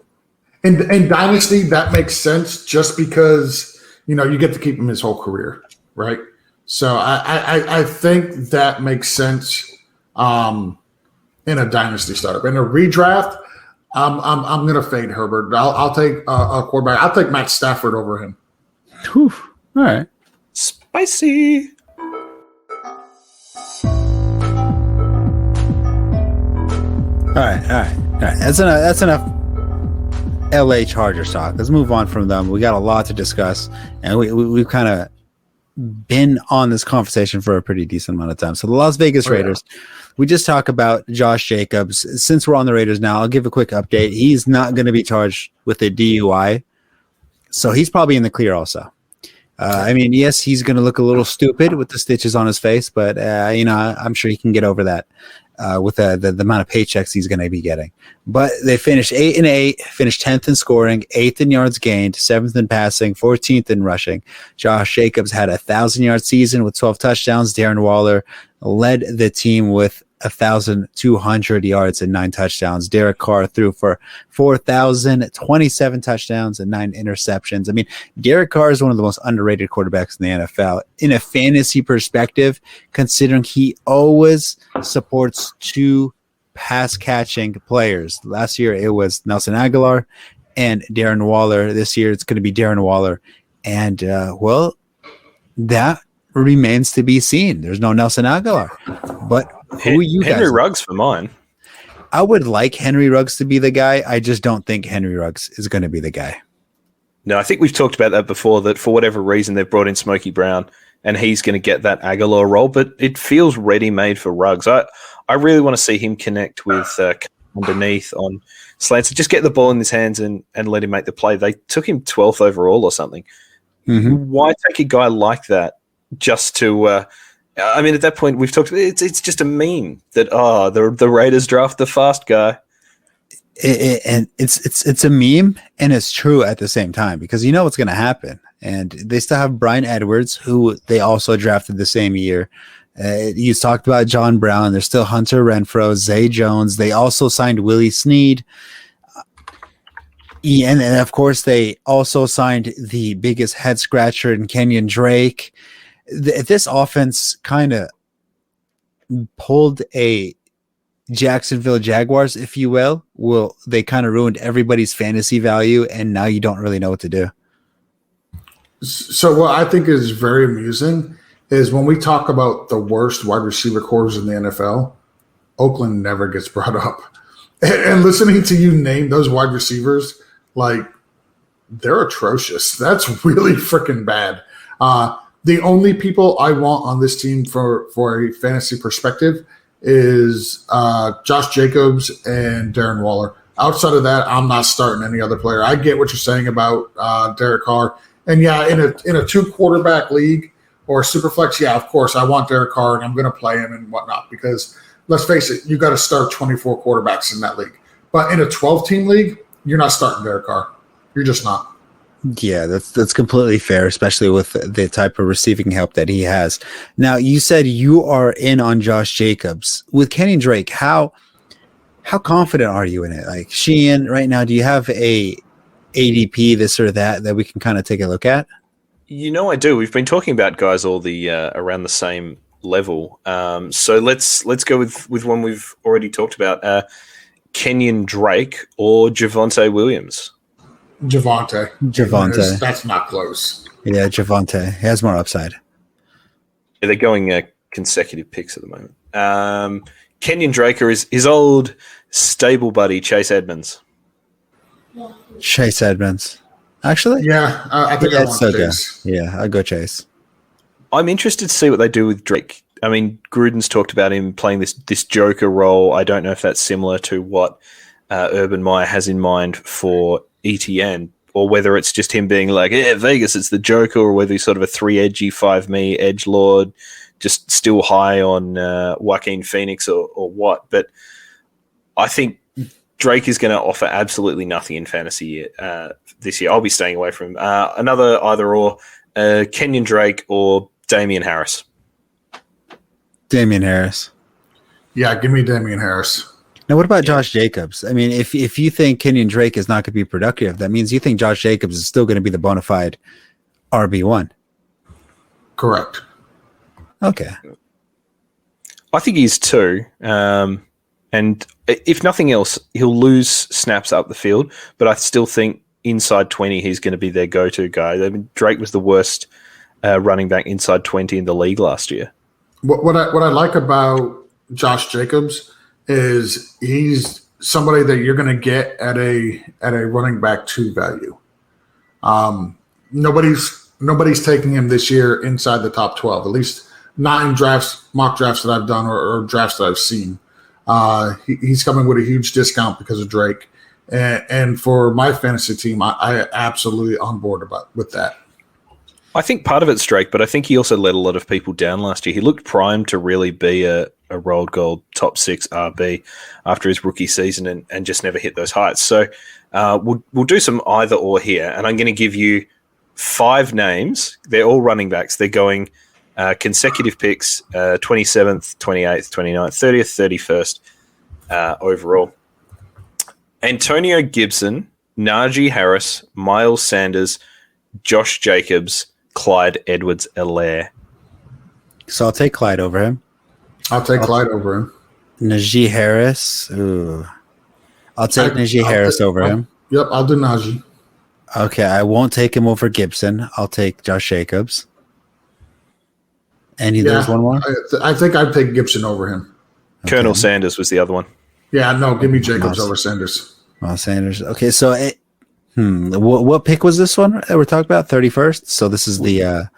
In Dynasty, that makes sense just because, you get to keep him his whole career, right? So I think that makes sense in a Dynasty startup. In a redraft, I'm going to fade Herbert. I'll take a quarterback. I'll take Matt Stafford over him. Whew. All right. Spicy. All right. That's enough LA Chargers talk. Let's move on from them. We got a lot to discuss, and we've kind of been on this conversation for a pretty decent amount of time. So the Las Vegas Raiders, we just talked about Josh Jacobs. Since we're on the Raiders now, I'll give a quick update. He's not going to be charged with a DUI, so he's probably in the clear also. Yes, he's going to look a little stupid with the stitches on his face, but I'm sure he can get over that with the amount of paychecks he's going to be getting. But they finished 8-8, finished 10th in scoring, 8th in yards gained, 7th in passing, 14th in rushing. Josh Jacobs had a 1,000-yard season with 12 touchdowns. Darren Waller led the team with 1,200 yards and 9 touchdowns. Derek Carr threw for 4,027 touchdowns and 9 interceptions. Derek Carr is one of the most underrated quarterbacks in the NFL in a fantasy perspective, considering he always supports 2 pass catching players. Last year it was Nelson Aguilar and Darren Waller. This year it's going to be Darren Waller. And, that remains to be seen. There's no Nelson Aguilar. But who you guys? Henry Ruggs for mine. I would like Henry Ruggs to be the guy. I just don't think Henry Ruggs is going to be the guy. No, I think we've talked about that before, that for whatever reason they've brought in Smokey Brown and he's going to get that Aguilar role, but it feels ready-made for Ruggs. I really want to see him connect with underneath on slants and just get the ball in his hands and let him make the play. They took him 12th overall or something. Mm-hmm. Why take a guy like that just to at that point we've talked. It's just a meme that the Raiders draft the fast guy, and it's a meme and it's true at the same time because you know what's going to happen. And they still have Bryan Edwards, who they also drafted the same year. You talked about John Brown. There's still Hunter Renfrow, Zay Jones. They also signed Willie Snead. And of course, they also signed the biggest head scratcher in Kenyon Drake. This offense kind of pulled a Jacksonville Jaguars, if you will. They kind of ruined everybody's fantasy value, and now you don't really know what to do. So what I think is very amusing is when we talk about the worst wide receiver corps in the NFL, Oakland never gets brought up. And listening to you name those wide receivers, they're atrocious. That's really freaking bad. The only people I want on this team for a fantasy perspective is Josh Jacobs and Darren Waller. Outside of that, I'm not starting any other player. I get what you're saying about Derek Carr. And yeah, in a 2-quarterback league or Superflex, yeah, of course, I want Derek Carr and I'm going to play him and whatnot because let's face it, you got to start 24 quarterbacks in that league. But in a 12-team league, you're not starting Derek Carr. You're just not. Yeah, that's completely fair, especially with the type of receiving help that he has. Now, you said you are in on Josh Jacobs. With Kenny Drake, how confident are you in it? Like Sheahan, right now, do you have a ADP, this or that we can kind of take a look at? I do. We've been talking about guys all the around the same level. So let's go with one we've already talked about, Kenyon Drake or Javonte Williams. Javonte. That's not close. Yeah, Javonte. He has more upside. Yeah, they're going consecutive picks at the moment. Kenyon Drake or his old stable buddy, Chase Edmonds. Chase Edmonds. Actually? Yeah, I think I want Chase. Yeah, I'll go Chase. I'm interested to see what they do with Drake. Gruden's talked about him playing this Joker role. I don't know if that's similar to what Urban Meyer has in mind for ETN, or whether it's just him being like, Vegas, it's the Joker, or whether he's sort of a 3-edgy 5-me edgelord, just still high on Joaquin Phoenix or what. But I think Drake is going to offer absolutely nothing in fantasy this year. I'll be staying away from another either or Kenyon Drake or Damian Harris. Damian Harris. Yeah, give me Damian Harris. Now, what about Josh Jacobs? I mean, if you think Kenyon Drake is not going to be productive, that means you think Josh Jacobs is still going to be the bona fide RB1. Correct. Okay. I think he's too. And if nothing else, he'll lose snaps up the field, but I still think inside 20, he's going to be their go-to guy. I mean, Drake was the worst running back inside 20 in the league last year. What I like about Josh Jacobs is he's somebody that you're going to get at a running back 2 value. Nobody's taking him this year inside the top 12, at least not in mock drafts that I've done or drafts that I've seen. He's coming with a huge discount because of Drake. And for my fantasy team, I absolutely on board with that. I think part of it's Drake, but I think he also let a lot of people down last year. He looked primed to really be a rolled gold top 6 RB after his rookie season and just never hit those heights. So we'll do some either or here, and I'm going to give you 5 names. They're all running backs. They're going consecutive picks, 27th, 28th, 29th, 30th, 31st overall. Antonio Gibson, Najee Harris, Miles Sanders, Josh Jacobs, Clyde Edwards-Helaire. So I'll take Clyde over him. I'll take Clyde over him. Najee Harris. Ooh. I'll take Najee Harris over him. Yep, I'll do Najee. Okay, I won't take him over Gibson. I'll take Josh Jacobs. And there's one more? I think I'd take Gibson over him. Okay. Colonel Sanders was the other one. Yeah, no, give me Jacobs over Sanders. Well, Sanders. Okay, so what pick was this one that we're talking about? 31st? So this is the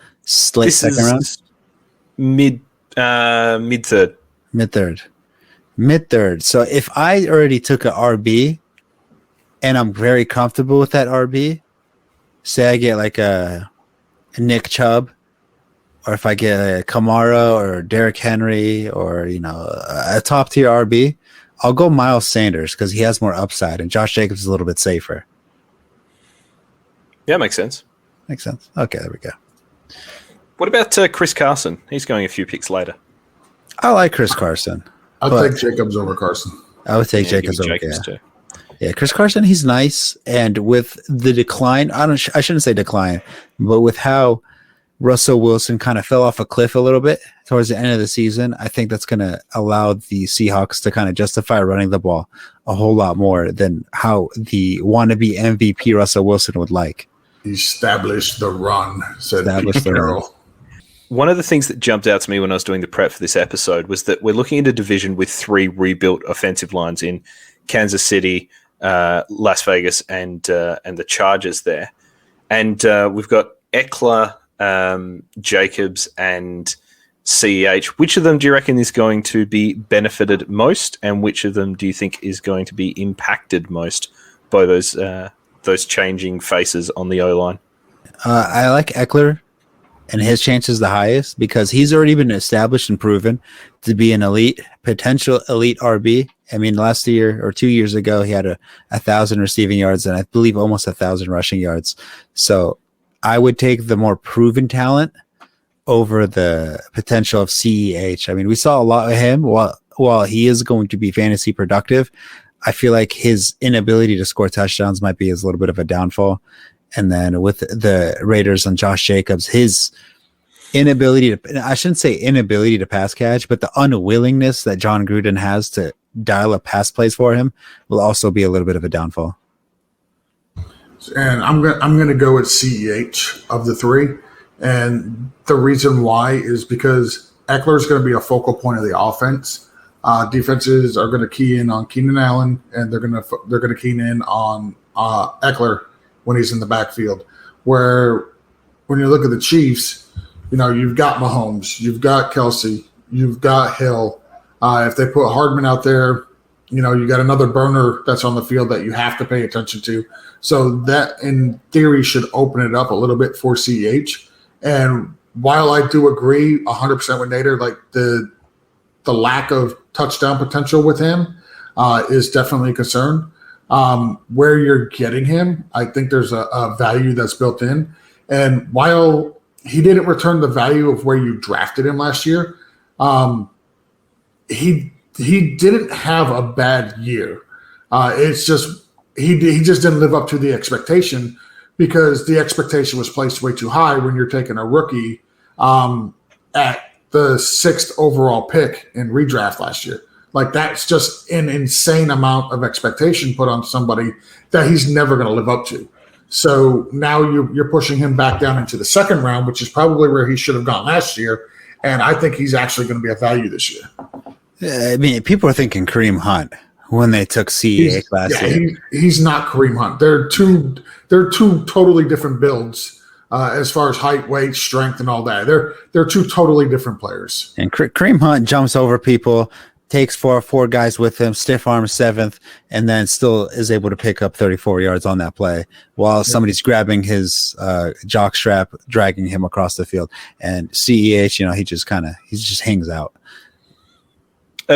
late second round? Mid-third. Mid-third. So if I already took a RB and I'm very comfortable with that RB, say I get like a Nick Chubb, or if I get a Kamara or Derrick Henry or, a top tier RB, I'll go Miles Sanders because he has more upside and Josh Jacobs is a little bit safer. Yeah, makes sense. Makes sense. Okay, there we go. What about Chris Carson? He's going a few picks later. I like Chris Carson. I'll take Jacobs over Carson. I would take Jacobs over too. Yeah, Chris Carson, he's nice. And with the decline, I shouldn't say decline, but with how Russell Wilson kind of fell off a cliff a little bit towards the end of the season, I think that's going to allow the Seahawks to kind of justify running the ball a whole lot more than how the wannabe MVP Russell Wilson would like. Establish the run, said Establish the run. One of the things that jumped out to me when I was doing the prep for this episode was that we're looking at a division with 3 rebuilt offensive lines in Kansas City, Las Vegas, and the Chargers there. And we've got Eckler, Jacobs, and CEH. Which of them do you reckon is going to be benefited most, and which of them do you think is going to be impacted most by those changing faces on the O-line? I like Eckler, and his chance is the highest because he's already been established and proven to be an potential elite RB. I mean, last year or 2 years ago, he had 1,000 receiving yards and I believe almost 1,000 rushing yards. So I would take the more proven talent over the potential of CEH. I mean, we saw a lot of him. While he is going to be fantasy productive, I feel like his inability to score touchdowns might be a little bit of a downfall. And then with the Raiders and Josh Jacobs, his inability to, I shouldn't say inability to pass catch, but the unwillingness that John Gruden has to dial up pass plays for him will also be a little bit of a downfall. And I'm gonna go with CEH of the 3. And the reason why is because Eckler is going to be a focal point of the offense. Defenses are going to key in on Keenan Allen, and they're going to key in on Eckler when he's in the backfield. Where when you look at the Chiefs, you've got Mahomes, you've got Kelsey, you've got Hill. If they put Hardman out there, you got another burner that's on the field that you have to pay attention to. So that, in theory, should open it up a little bit for CEH. And while I do agree 100% with Nader, like the lack of touchdown potential with him is definitely a concern. where you're getting him, I think there's a value that's built in. And while he didn't return the value of where you drafted him last year, he didn't have a bad year. It's just he just didn't live up to the expectation because the expectation was placed way too high when you're taking a rookie at the 6th overall pick in redraft last year. Like, that's just an insane amount of expectation put on somebody that he's never going to live up to. So now you're pushing him back down into the 2nd round, which is probably where he should have gone last year. And I think he's actually going to be a value this year. I mean, people are thinking Kareem Hunt when they took CEA last year. He's not Kareem Hunt. They're two totally different builds. As far as height, weight, strength, and all that, they're two totally different players. And Kareem Hunt jumps over people, takes four guys with him, stiff arm 7th, and then still is able to pick up 34 yards on that play while somebody's grabbing his jock strap, dragging him across the field. And CEH, he just hangs out.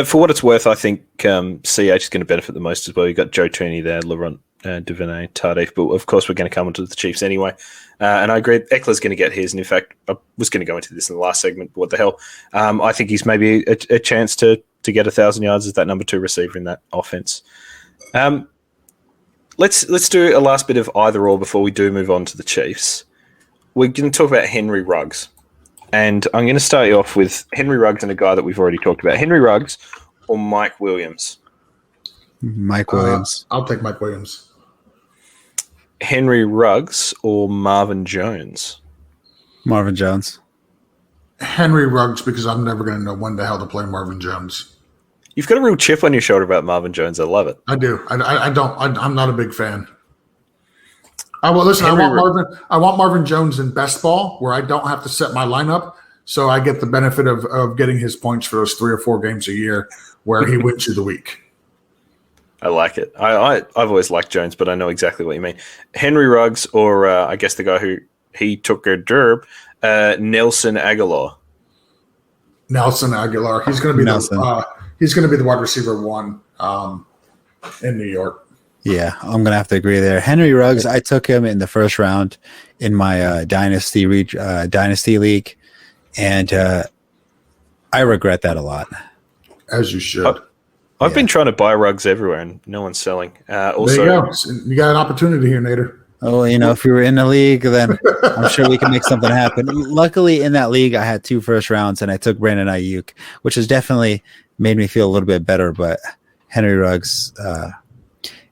For what it's worth, I think CH is going to benefit the most as well. You've got Joe Tooney there, Laurent Duvernay, Tardif, but of course we're going to come onto the Chiefs anyway. And I agree, Eckler's going to get his. And in fact, I was going to go into this in the last segment, but what the hell? I think he's maybe a chance to get 1,000 yards as that number 2 receiver in that offense. Let's do a last bit of either or before we do move on to the Chiefs. We're going to talk about Henry Ruggs. And I'm going to start you off with Henry Ruggs and a guy that we've already talked about. Henry Ruggs or Mike Williams? Mike Williams. I'll take Mike Williams. Henry Ruggs or Marvin Jones? Marvin Jones. Henry Ruggs, because I'm never going to know when the hell to play Marvin Jones. You've got a real chip on your shoulder about Marvin Jones. I love it. I do. I don't. I'm not a big fan. I want Marvin Jones in best ball, where I don't have to set my lineup, so I get the benefit of getting his points for those 3 or 4 games a year where he wins you the week. I like it. I've always liked Jones, but I know exactly what you mean. Henry Ruggs, or I guess the guy who he took a derb, Nelson Aguilar. Nelson Aguilar. He's going to be the wide receiver 1 in New York. Yeah, I'm gonna have to agree there. Henry Ruggs, I took him in the 1st round in my dynasty league, and I regret that a lot. As you should. I've been trying to buy Ruggs everywhere, and no one's selling. Also, there you go. You got an opportunity here, Nader. Oh, if you were in the league, then I'm sure we can make something happen. Luckily, in that league, I had 2 first rounds, and I took Brandon Ayuk, which has definitely made me feel a little bit better. But Henry Ruggs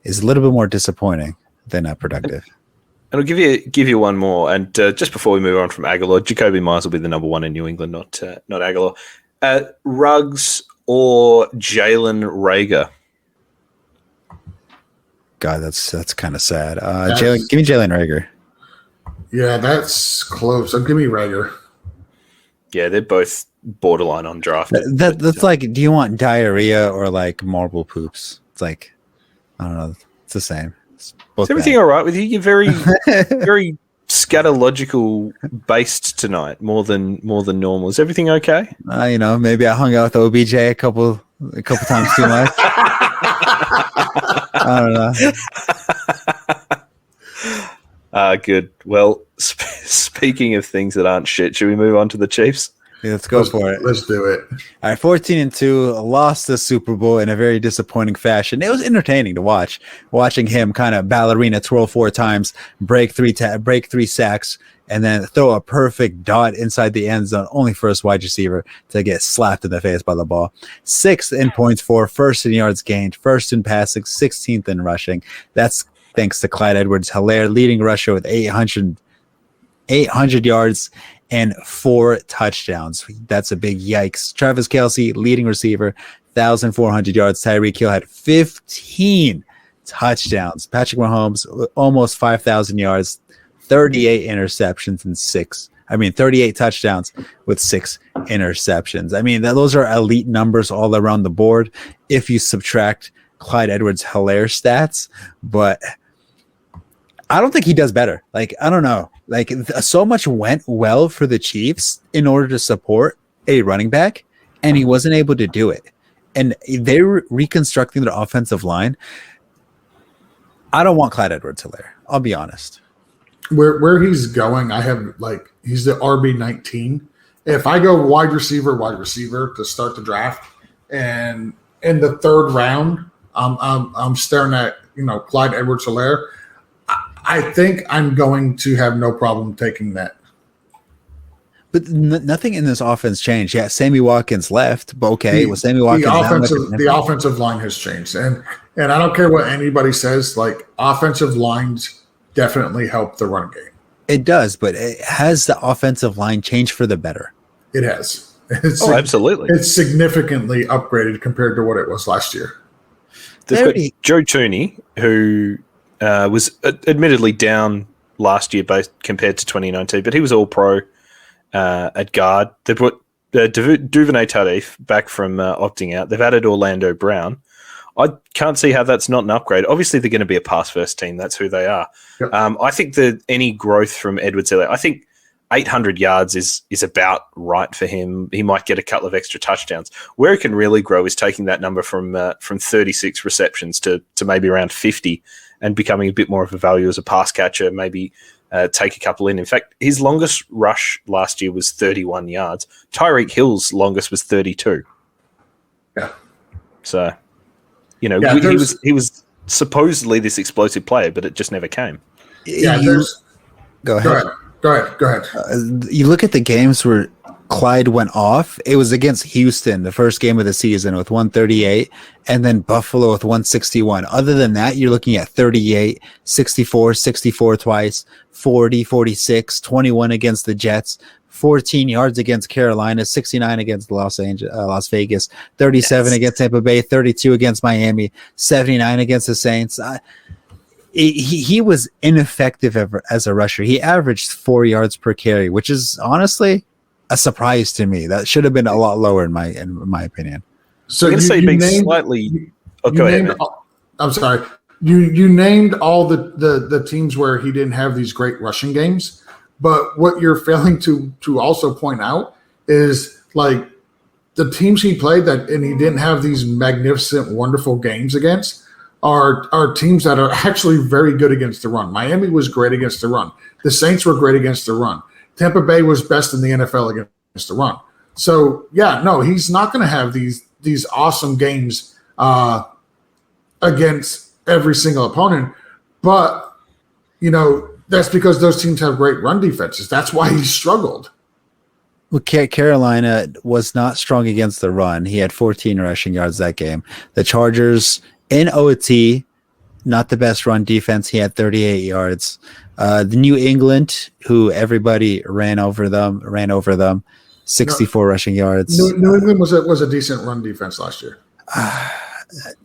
is a little bit more disappointing than productive. And I'll give you one more. And just before we move on from Aguilar, Jacoby Myers will be the number 1 in New England, not Aguilar. Ruggs or Jalen Reagor? God, that's kind of sad. Give me Jalen Reagor. Yeah, that's close. Give me Reagor. Yeah, they're both borderline undrafted. That's like, do you want diarrhea or like marble poops? It's like, I don't know. It's the same. Is everything all right with you? You're very, very scatological based tonight, more than normal. Is everything okay? Maybe I hung out with OBJ a couple times too much. I don't know. Good. Well, speaking of things that aren't shit, should we move on to the Chiefs? Yeah, let's go for it. Let's do it. All right, 14-2, lost the Super Bowl in a very disappointing fashion. It was entertaining to watching him kind of ballerina twirl 4 times, break 3 sacks, and then throw a perfect dot inside the end zone, only for his wide receiver to get slapped in the face by the ball. 6th in points for, 1st in yards gained, 1st in passing, 16th in rushing. That's thanks to Clyde Edwards-Helaire, leading rusher with 800 yards and 4 touchdowns. That's a big yikes. Travis Kelce, leading receiver, 1,400 yards. Tyreek Hill had 15 touchdowns. Patrick Mahomes, almost 5,000 yards, 38 interceptions and 38 touchdowns with 6 interceptions. I mean, those are elite numbers all around the board if you subtract Clyde Edwards-Helaire stats, but I don't think he does better. Like, I don't know. Like, so much went well for the Chiefs in order to support a running back, and he wasn't able to do it. And they're reconstructing their offensive line. I don't want Clyde Edwards-Helaire. I'll be honest. Where he's going, I have he's the RB19. If I go wide receiver to start the draft, and in the third round, I'm staring at Clyde Edwards-Helaire. I think I'm going to have no problem taking that. But nothing in this offense changed. Yeah, Sammy Watkins left, but okay, was Sammy Watkins the offensive line has changed, and I don't care what anybody says. Offensive lines definitely help the run game. It does, but has the offensive line changed for the better? It has. Absolutely. It's significantly upgraded compared to what it was last year. They've got Joe Tooney, who was admittedly down last year compared to 2019, but he was all pro at guard. They put Duvernay Tardif back from opting out. They've added Orlando Brown. I can't see how that's not an upgrade. Obviously, they're going to be a pass-first team. That's who they are. Yep. I think that any growth from Edwards-Helaire, I think 800 yards is about right for him. He might get a couple of extra touchdowns. Where he can really grow is taking that number from 36 receptions to maybe around 50 and becoming a bit more of a value as a pass catcher, maybe take a couple in. In fact, his longest rush last year was 31 yards. Tyreek Hill's longest was 32. Yeah. So... he was supposedly this explosive player, but it just never came. Yeah, go ahead. Go ahead. You look at the games where Clyde went off. It was against Houston, the first game of the season, with 138, and then Buffalo with 161. Other than that, you're looking at 38, 64, 64 twice, 40, 46, 21 against the Jets, 14 yards against Carolina, 69 against Las Vegas, 37 against Tampa Bay, 32 against Miami, 79 against the Saints. He was ineffective as a rusher. He averaged 4 yards per carry, which is honestly a surprise to me. That should have been a lot lower in my opinion. So I'm going to say being slightly. Go ahead. I'm sorry. You named all the teams where he didn't have these great rushing games. But what you're failing to also point out is the teams he played and he didn't have these magnificent, wonderful games against are teams that are actually very good against the run. Miami was great against the run. The Saints were great against the run. Tampa Bay was best in the NFL against the run. So he's not going to have these awesome games against every single opponent. But that's because those teams have great run defenses. That's why he struggled. Well, Carolina was not strong against the run. He had 14 rushing yards that game. The Chargers in OT, not the best run defense. He had 38 yards. The New England, who everybody ran over them, 64 rushing yards. New England was a decent run defense last year.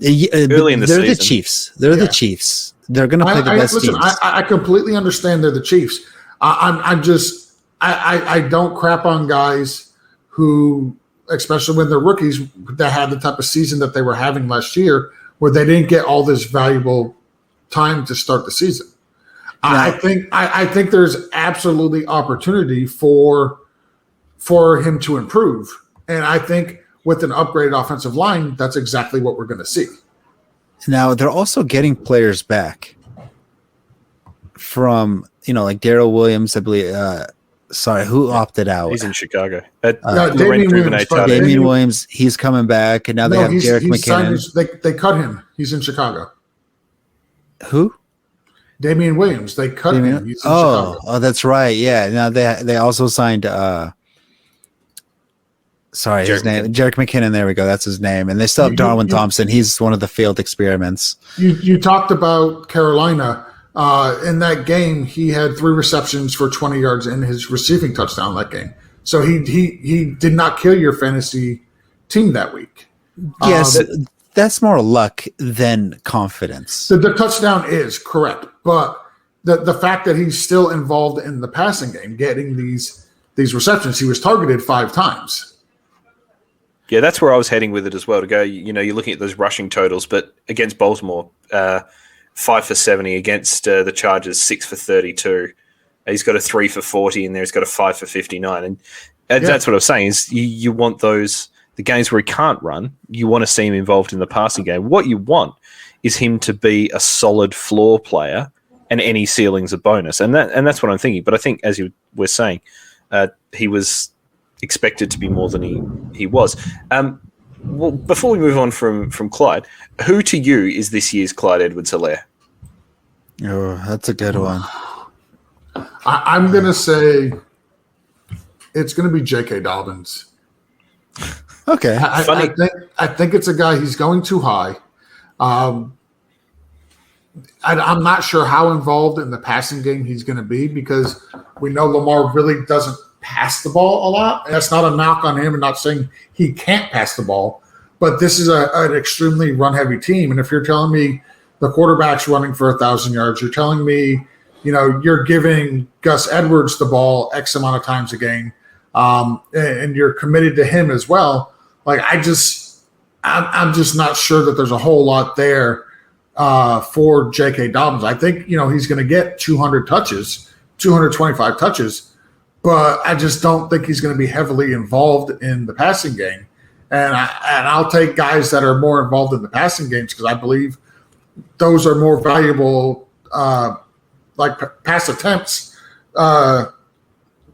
Early in the season. They're the Chiefs. They're the Chiefs. They're going to play the best teams. I completely understand they're the Chiefs. I don't crap on guys who, especially when they're rookies, that had the type of season that they were having last year, where they didn't get all this valuable time to start the season. I think there's absolutely opportunity for him to improve, and I think with an upgraded offensive line, that's exactly what we're going to see. Now, they're also getting players back from, like Darrell Williams, I believe. Who opted out? He's in Chicago. Damian Williams, he's coming back, and now they have Jerick McKinnon. They cut him. He's in Chicago. Who? Damian Williams. They cut him. He's in Chicago. Oh, that's right. Yeah. Now they also signed his name. Jerick McKinnon, there we go. That's his name. And they still have Darwin Thompson. He's one of the failed experiments. You talked about Carolina. In that game, he had 3 receptions for 20 yards in his receiving touchdown that game. So he did not kill your fantasy team that week. Yes, that's more luck than confidence. The touchdown is correct. But the fact that he's still involved in the passing game, getting these receptions, he was targeted 5 times. Yeah, that's where I was heading with it as well. To go, you're looking at those rushing totals, but against Baltimore, 5 for 70, against the Chargers, 6 for 32. He's got a 3 for 40 in there. He's got a 5 for 59, and that's what I was saying. Is you want the games where he can't run. You want to see him involved in the passing game. What you want is him to be a solid floor player, and any ceiling's a bonus. And that's what I'm thinking. But I think, as you were saying, he was expected to be more than he was. Well, before we move on from Clyde, who to you is this year's Clyde Edwards-Helaire? Oh, that's a good one. I'm going to say it's going to be J.K. Dobbins. Okay. I think it's a guy, he's going too high. I'm not sure how involved in the passing game he's going to be, because we know Lamar really doesn't pass the ball a lot. And that's not a knock on him and not saying he can't pass the ball, but this is an extremely run-heavy team. And if you're telling me the quarterback's running for 1,000 yards, you're telling me, you're giving Gus Edwards the ball X amount of times a game, and you're committed to him as well. Like, I'm just not sure that there's a whole lot there for J.K. Dobbins. I think, he's going to get 200 touches, 225 touches, but I just don't think he's going to be heavily involved in the passing game. And I'll take guys that are more involved in the passing games, because I believe those are more valuable, like pass attempts to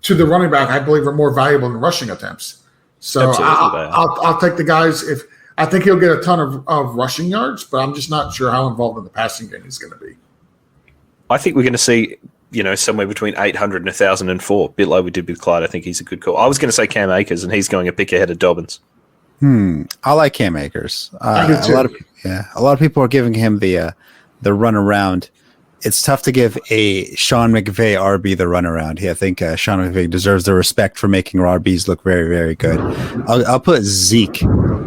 the running back, I believe, are more valuable than rushing attempts. So I'll take the guys. If I think he'll get a ton of rushing yards, but I'm just not sure how involved in the passing game he's going to be. I think we're going to see, somewhere between 800 and 1,004, a bit like we did with Clyde. I think he's a good call. I was going to say Cam Akers, and he's going a pick ahead of Dobbins. I like Cam Akers. A lot of people are giving him the run around. It's tough to give a Sean McVay RB the runaround. I think Sean McVay deserves the respect for making RBs look very, very good. I'll put Zeke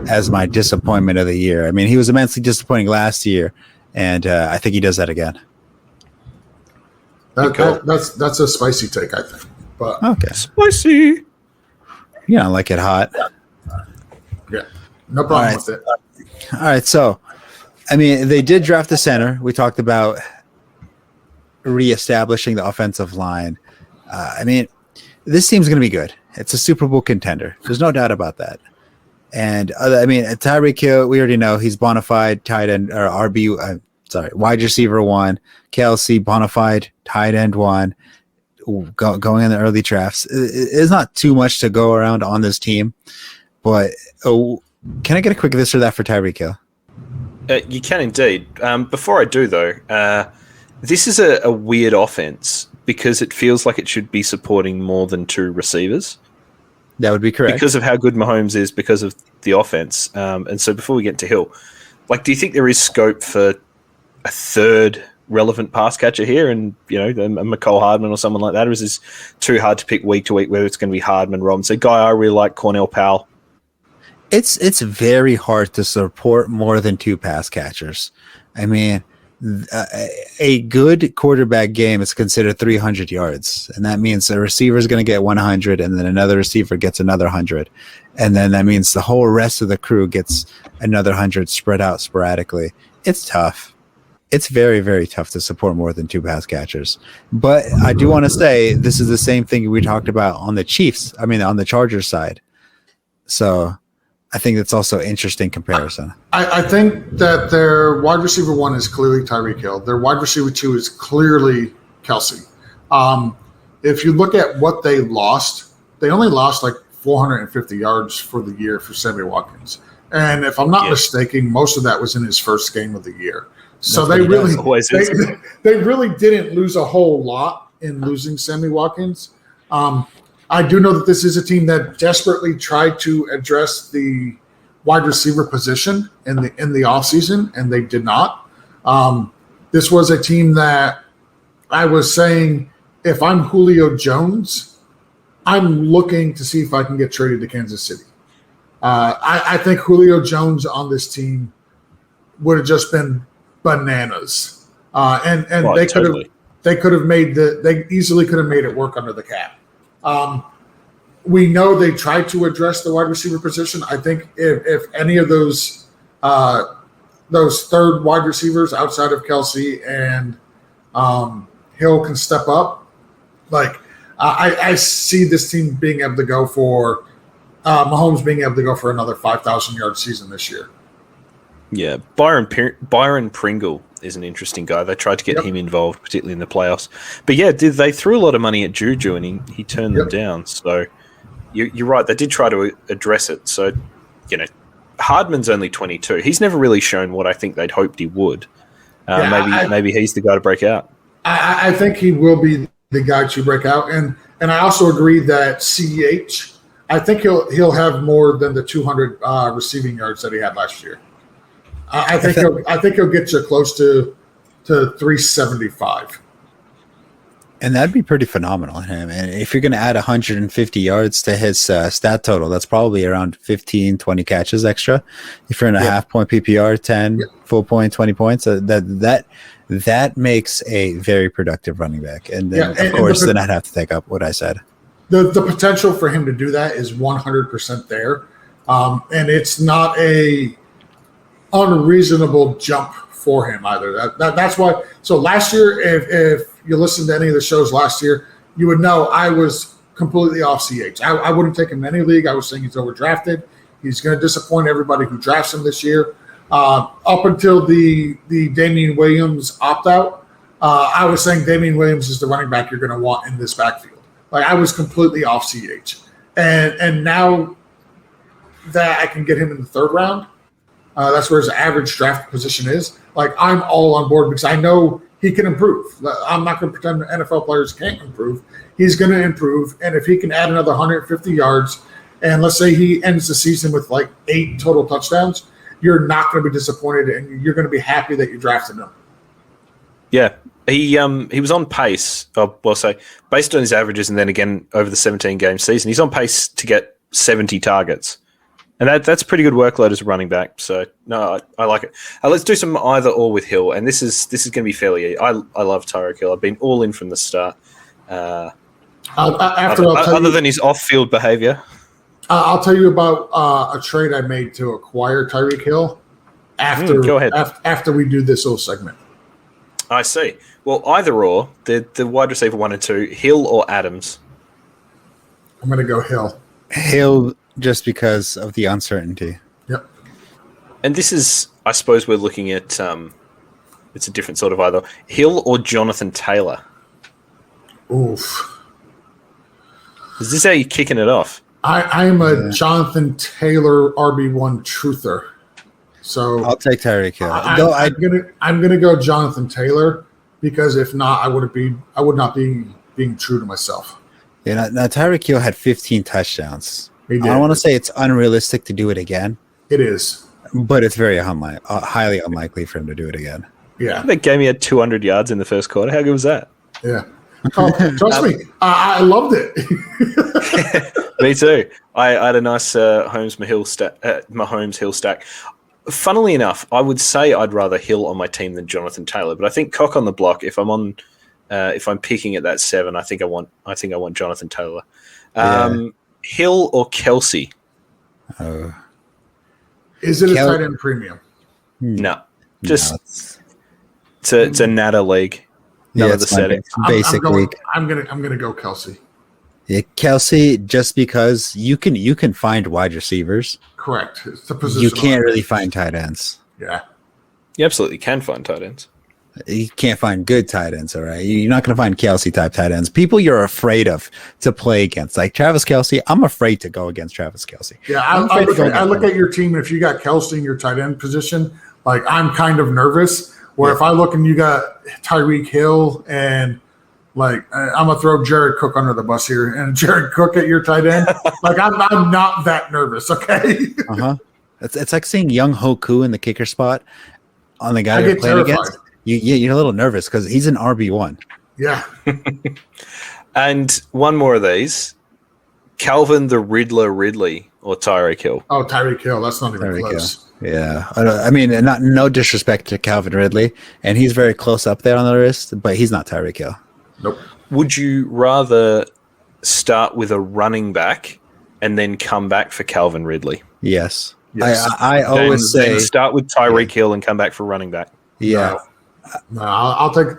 as my disappointment of the year. I mean, he was immensely disappointing last year, and I think he does that again. That's a spicy take, I think. But okay, spicy. Yeah, I like it hot. Yeah, no problem with it. All right, so I mean, they did draft the center. We talked about reestablishing the offensive line. I mean, this team's going to be good. It's a Super Bowl contender. There's no doubt about that. And Tyreek Hill, we already know he's bona fide tight end or wide receiver 1. Kelsey, bona fide tight end 1. Going in the early drafts. It's not too much to go around on this team, but can I get a quick this or that for Tyreek Hill? You can indeed. Before I do, though, this is a weird offense because it feels like it should be supporting more than 2 receivers. That would be correct. Because of how good Mahomes is, because of the offense. And so before we get to Hill, do you think there is scope for a third relevant pass catcher here and, a McCole Hardman or someone like that? Or is this too hard to pick week to week whether it's going to be Hardman, Robinson? A guy I really like, Cornell Powell. It's very hard to support more than 2 pass catchers. I mean, a good quarterback game is considered 300 yards, and that means a receiver is going to get 100, and then another receiver gets another 100, and then that means the whole rest of the crew gets another 100 spread out sporadically. It's tough. It's very, very tough to support more than 2 pass catchers. But I do want to say this is the same thing we talked about on the Chiefs. I mean, on the Chargers side. So I think that's also an interesting comparison. I think that their wide receiver 1 is clearly Tyreek Hill. Their wide receiver 2 is clearly Kelsey. If you look at what they lost, they only lost 450 yards for the year for Sammy Watkins. And if I'm not mistaken, most of that was in his first game of the year. So they really didn't lose a whole lot in losing Sammy Watkins. I do know that this is a team that desperately tried to address the wide receiver position in the offseason, and they did not. This was a team that I was saying, if I'm Julio Jones, I'm looking to see if I can get traded to Kansas City. I think Julio Jones on this team would have just been bananas, and they easily could have made it work under the cap. We know they tried to address the wide receiver position. I think if any of those third wide receivers outside of Kelsey and Hill can step up, I see this team being able to go for Mahomes being able to go for another 5,000 yard season this year. Yeah, Byron Pringle is an interesting guy. They tried to get him involved, particularly in the playoffs. But yeah, they threw a lot of money at Juju, and he turned them down. So you're right. They did try to address it. So, Hardman's only 22. He's never really shown what I think they'd hoped he would. Maybe he's the guy to break out. I think he will be the guy to break out. And I also agree that CEH, I think he'll have more than the 200 receiving yards that he had last year. I think he'll get you close to 375. And that'd be pretty phenomenal in him. And if you're going to add 150 yards to his stat total, that's probably around 15, 20 catches extra. If you're in a half-point PPR, 10, full point, 20 points, that makes a very productive running back. And then, of course, then I'd have to take up what I said. The potential for him to do that is 100% there. And it's not a unreasonable jump for him either. That's why. So last year, if you listened to any of the shows last year, you would know I was completely off CH. I wouldn't take him in any league. I was saying he's overdrafted. He's going to disappoint everybody who drafts him this year. Up until the Damian Williams opt-out, I was saying Damian Williams is the running back you're going to want in this backfield. Like, I was completely off CH. And now that I can get him in the third round, that's where his average draft position is. Like, I'm all on board because I know he can improve. I'm not going to pretend NFL players can't improve. He's going to improve. And if he can add another 150 yards, and let's say he ends the season with like 8 total touchdowns, you're not going to be disappointed, and you're going to be happy that you drafted him. Yeah. He was on pace, based on his averages and then again over the 17-game season, he's on pace to get 70 targets. And that's a pretty good workload as a running back. So, no, I like it. Let's do some either or with Hill. And this is going to be fairly – I love Tyreek Hill. I've been all in from the start. Other than his off-field behavior. I'll tell you about a trade I made to acquire Tyreek Hill go ahead. after we do this little segment. I see. Well, either or, the wide receiver 1 and 2, Hill or Adams? I'm going to go Hill. Hill, just because of the uncertainty. Yep. And this is, I suppose we're looking at, it's a different sort of either. Hill or Jonathan Taylor? Oof. Is this how you're kicking it off? I am a Jonathan Taylor RB1 truther. So I'll take Tyreek Hill. I'm gonna go Jonathan Taylor because if not, I would not be being true to myself. Yeah, now Tyreek Hill had 15 touchdowns. I don't want to say it's unrealistic to do it again. It is, but it's very highly unlikely for him to do it again. Yeah, that game he had 200 yards in the first quarter. How good was that? Yeah. Oh, trust me, I loved it. Me too. I had a nice Mahomes Hill stack. Funnily enough, I would say I'd rather Hill on my team than Jonathan Taylor, but I think cock on the block. If I'm picking at that 7, I think I want Jonathan Taylor. Hill or Kelsey? Is it a tight end premium? No, just it's a Nader league. No other setting. Basic league. I'm gonna go Kelsey. Yeah, Kelsey, just because you can find wide receivers. Correct. It's the position. You can't really find tight ends. Yeah. You absolutely can find tight ends. You can't find good tight ends, all right? You're not going to find Kelsey-type tight ends. People you're afraid of to play against. Like Travis Kelce, I'm afraid to go against Travis Kelce. Yeah, I look at your team, and if you got Kelce in your tight end position, like I'm kind of nervous. Where if I look and you got Tyreek Hill and like I'm gonna throw Jared Cook under the bus here, and Jared Cook at your tight end, like I'm not that nervous. Okay. It's like seeing Young Hoku in the kicker spot on the guy you're playing against. You're a little nervous because he's an RB1. Yeah. And one more of these: Calvin the Riddler Ridley or Tyreek Hill. Oh, Tyreek Hill. That's not even close. Hill. Yeah, I mean, no disrespect to Calvin Ridley, and he's very close up there on the list, but he's not Tyreek Hill. Nope. Would you rather start with a running back and then come back for Calvin Ridley? Yes. I always say start with Tyreek Hill and come back for running back. Yeah. No, I'll take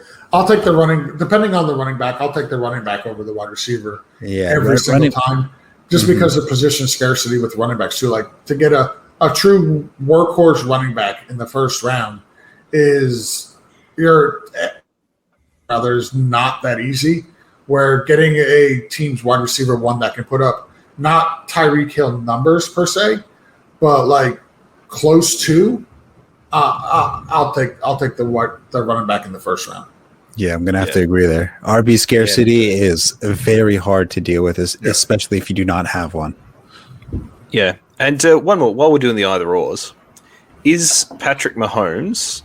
the running. Depending on the running back, I'll take the running back over the wide receiver. Yeah, every single time, just because of position scarcity with running backs too. Like to get a a true workhorse running back in the first round is there's not that easy. Where getting a team's wide receiver one that can put up not Tyreek Hill numbers per se, but like close to. I'll take the running back in the first round. Yeah, I'm gonna have to agree there. RB scarcity is very hard to deal with, especially if you do not have one. Yeah, and one more while we're doing the either ors, is Patrick Mahomes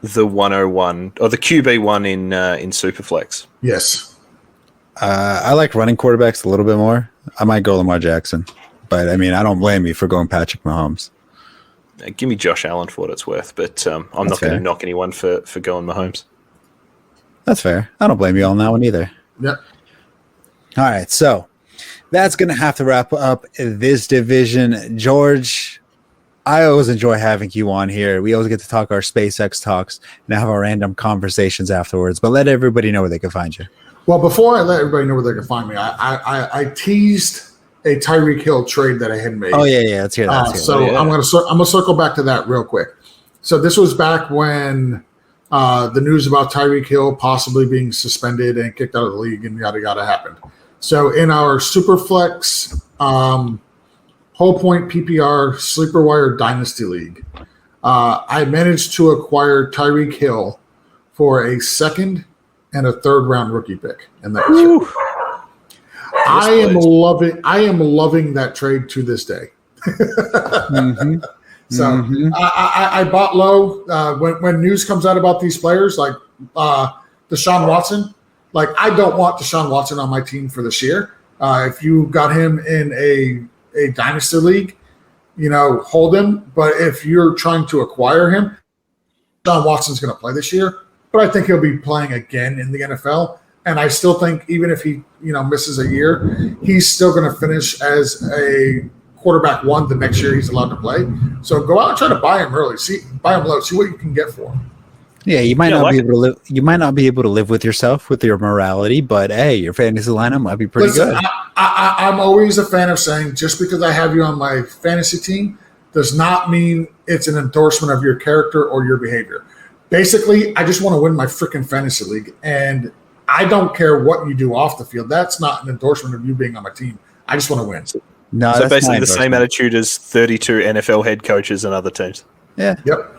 the 101 or the QB one in Superflex? Yes. I like running quarterbacks a little bit more. I might go Lamar Jackson, but I mean, I don't blame you for going Patrick Mahomes. Give me Josh Allen for what it's worth, but I'm not going to knock anyone for going Mahomes. That's fair. I don't blame you on that one either. Yep. All right, so that's going to have to wrap up this division. George, I always enjoy having you on here. We always get to talk our SpaceX talks and have our random conversations afterwards, but let everybody know where they can find you. Well, before I let everybody know where they can find me, I teased a Tyreek Hill trade that I had made. Oh yeah, let's hear that. I'm gonna circle back to that real quick. So this was back when the news about Tyreek Hill possibly being suspended and kicked out of the league and yada yada happened. So in our Superflex whole point PPR Sleeper Wire Dynasty League, I managed to acquire Tyreek Hill for a second and a third round rookie pick, and that was I am loving that trade to this day. So I bought low when news comes out about these players like Deshaun Watson. Like, I don't want Deshaun Watson on my team for this year. If you got him in a dynasty league, hold him. But if you're trying to acquire him, Deshaun Watson's going to play this year. But I think he'll be playing again in the NFL. And I still think even if he, misses a year, he's still going to finish as a quarterback one the next year he's allowed to play. So go out and try to buy him early. Buy him low. See what you can get for him. Yeah, you might not be able to live. You might not be able to live with yourself with your morality, but hey, your fantasy lineup might be pretty good. I'm always a fan of saying just because I have you on my fantasy team does not mean it's an endorsement of your character or your behavior. Basically, I just want to win my freaking fantasy league, and I don't care what you do off the field. That's not an endorsement of you being on my team. I just want to win. No, so basically the same attitude as 32 NFL head coaches and other teams. Yeah. Yep.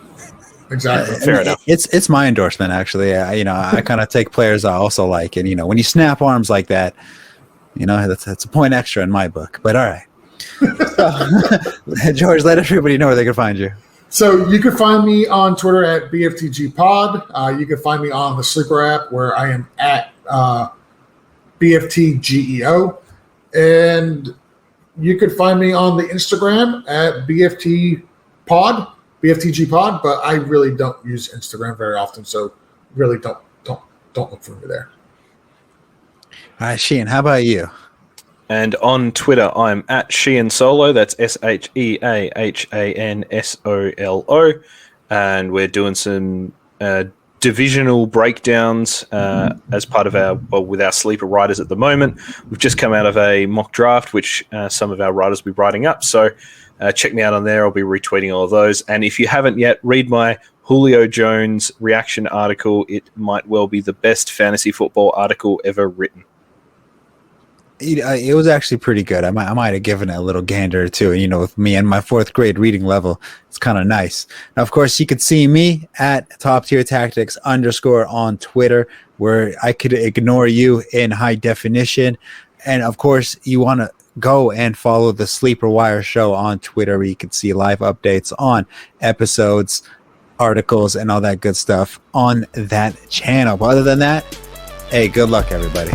Exactly. Fair enough. It's my endorsement, actually. I kind of take players I also like, and when you snap arms like that, that's a point extra in my book. But all right, so, George, let everybody know where they can find you. So you can find me on Twitter at BFTGPod. You can find me on the Sleeper app where I am at BFTGEO. And you can find me on the Instagram at BFTGPod, but I really don't use Instagram very often, so really don't look for me there. All right, Sheahan, how about you? And on Twitter, I'm at Sheahan Solo. That's SheahanSolo. And we're doing some divisional breakdowns as part of with our sleeper riders at the moment. We've just come out of a mock draft, which some of our riders will be writing up. So check me out on there. I'll be retweeting all of those. And if you haven't yet, read my Julio Jones reaction article. It might well be the best fantasy football article ever written. It was actually pretty good. I might have given it a little gander too. With me and my 4th grade reading level, it's kind of nice. Now, of course, you could see me at Top Tier Tactics _ on Twitter, where I could ignore you in high definition. And of course, you want to go and follow the Sleeper Wire Show on Twitter, where you can see live updates on episodes, articles, and all that good stuff on that channel. But other than that, hey, good luck, everybody.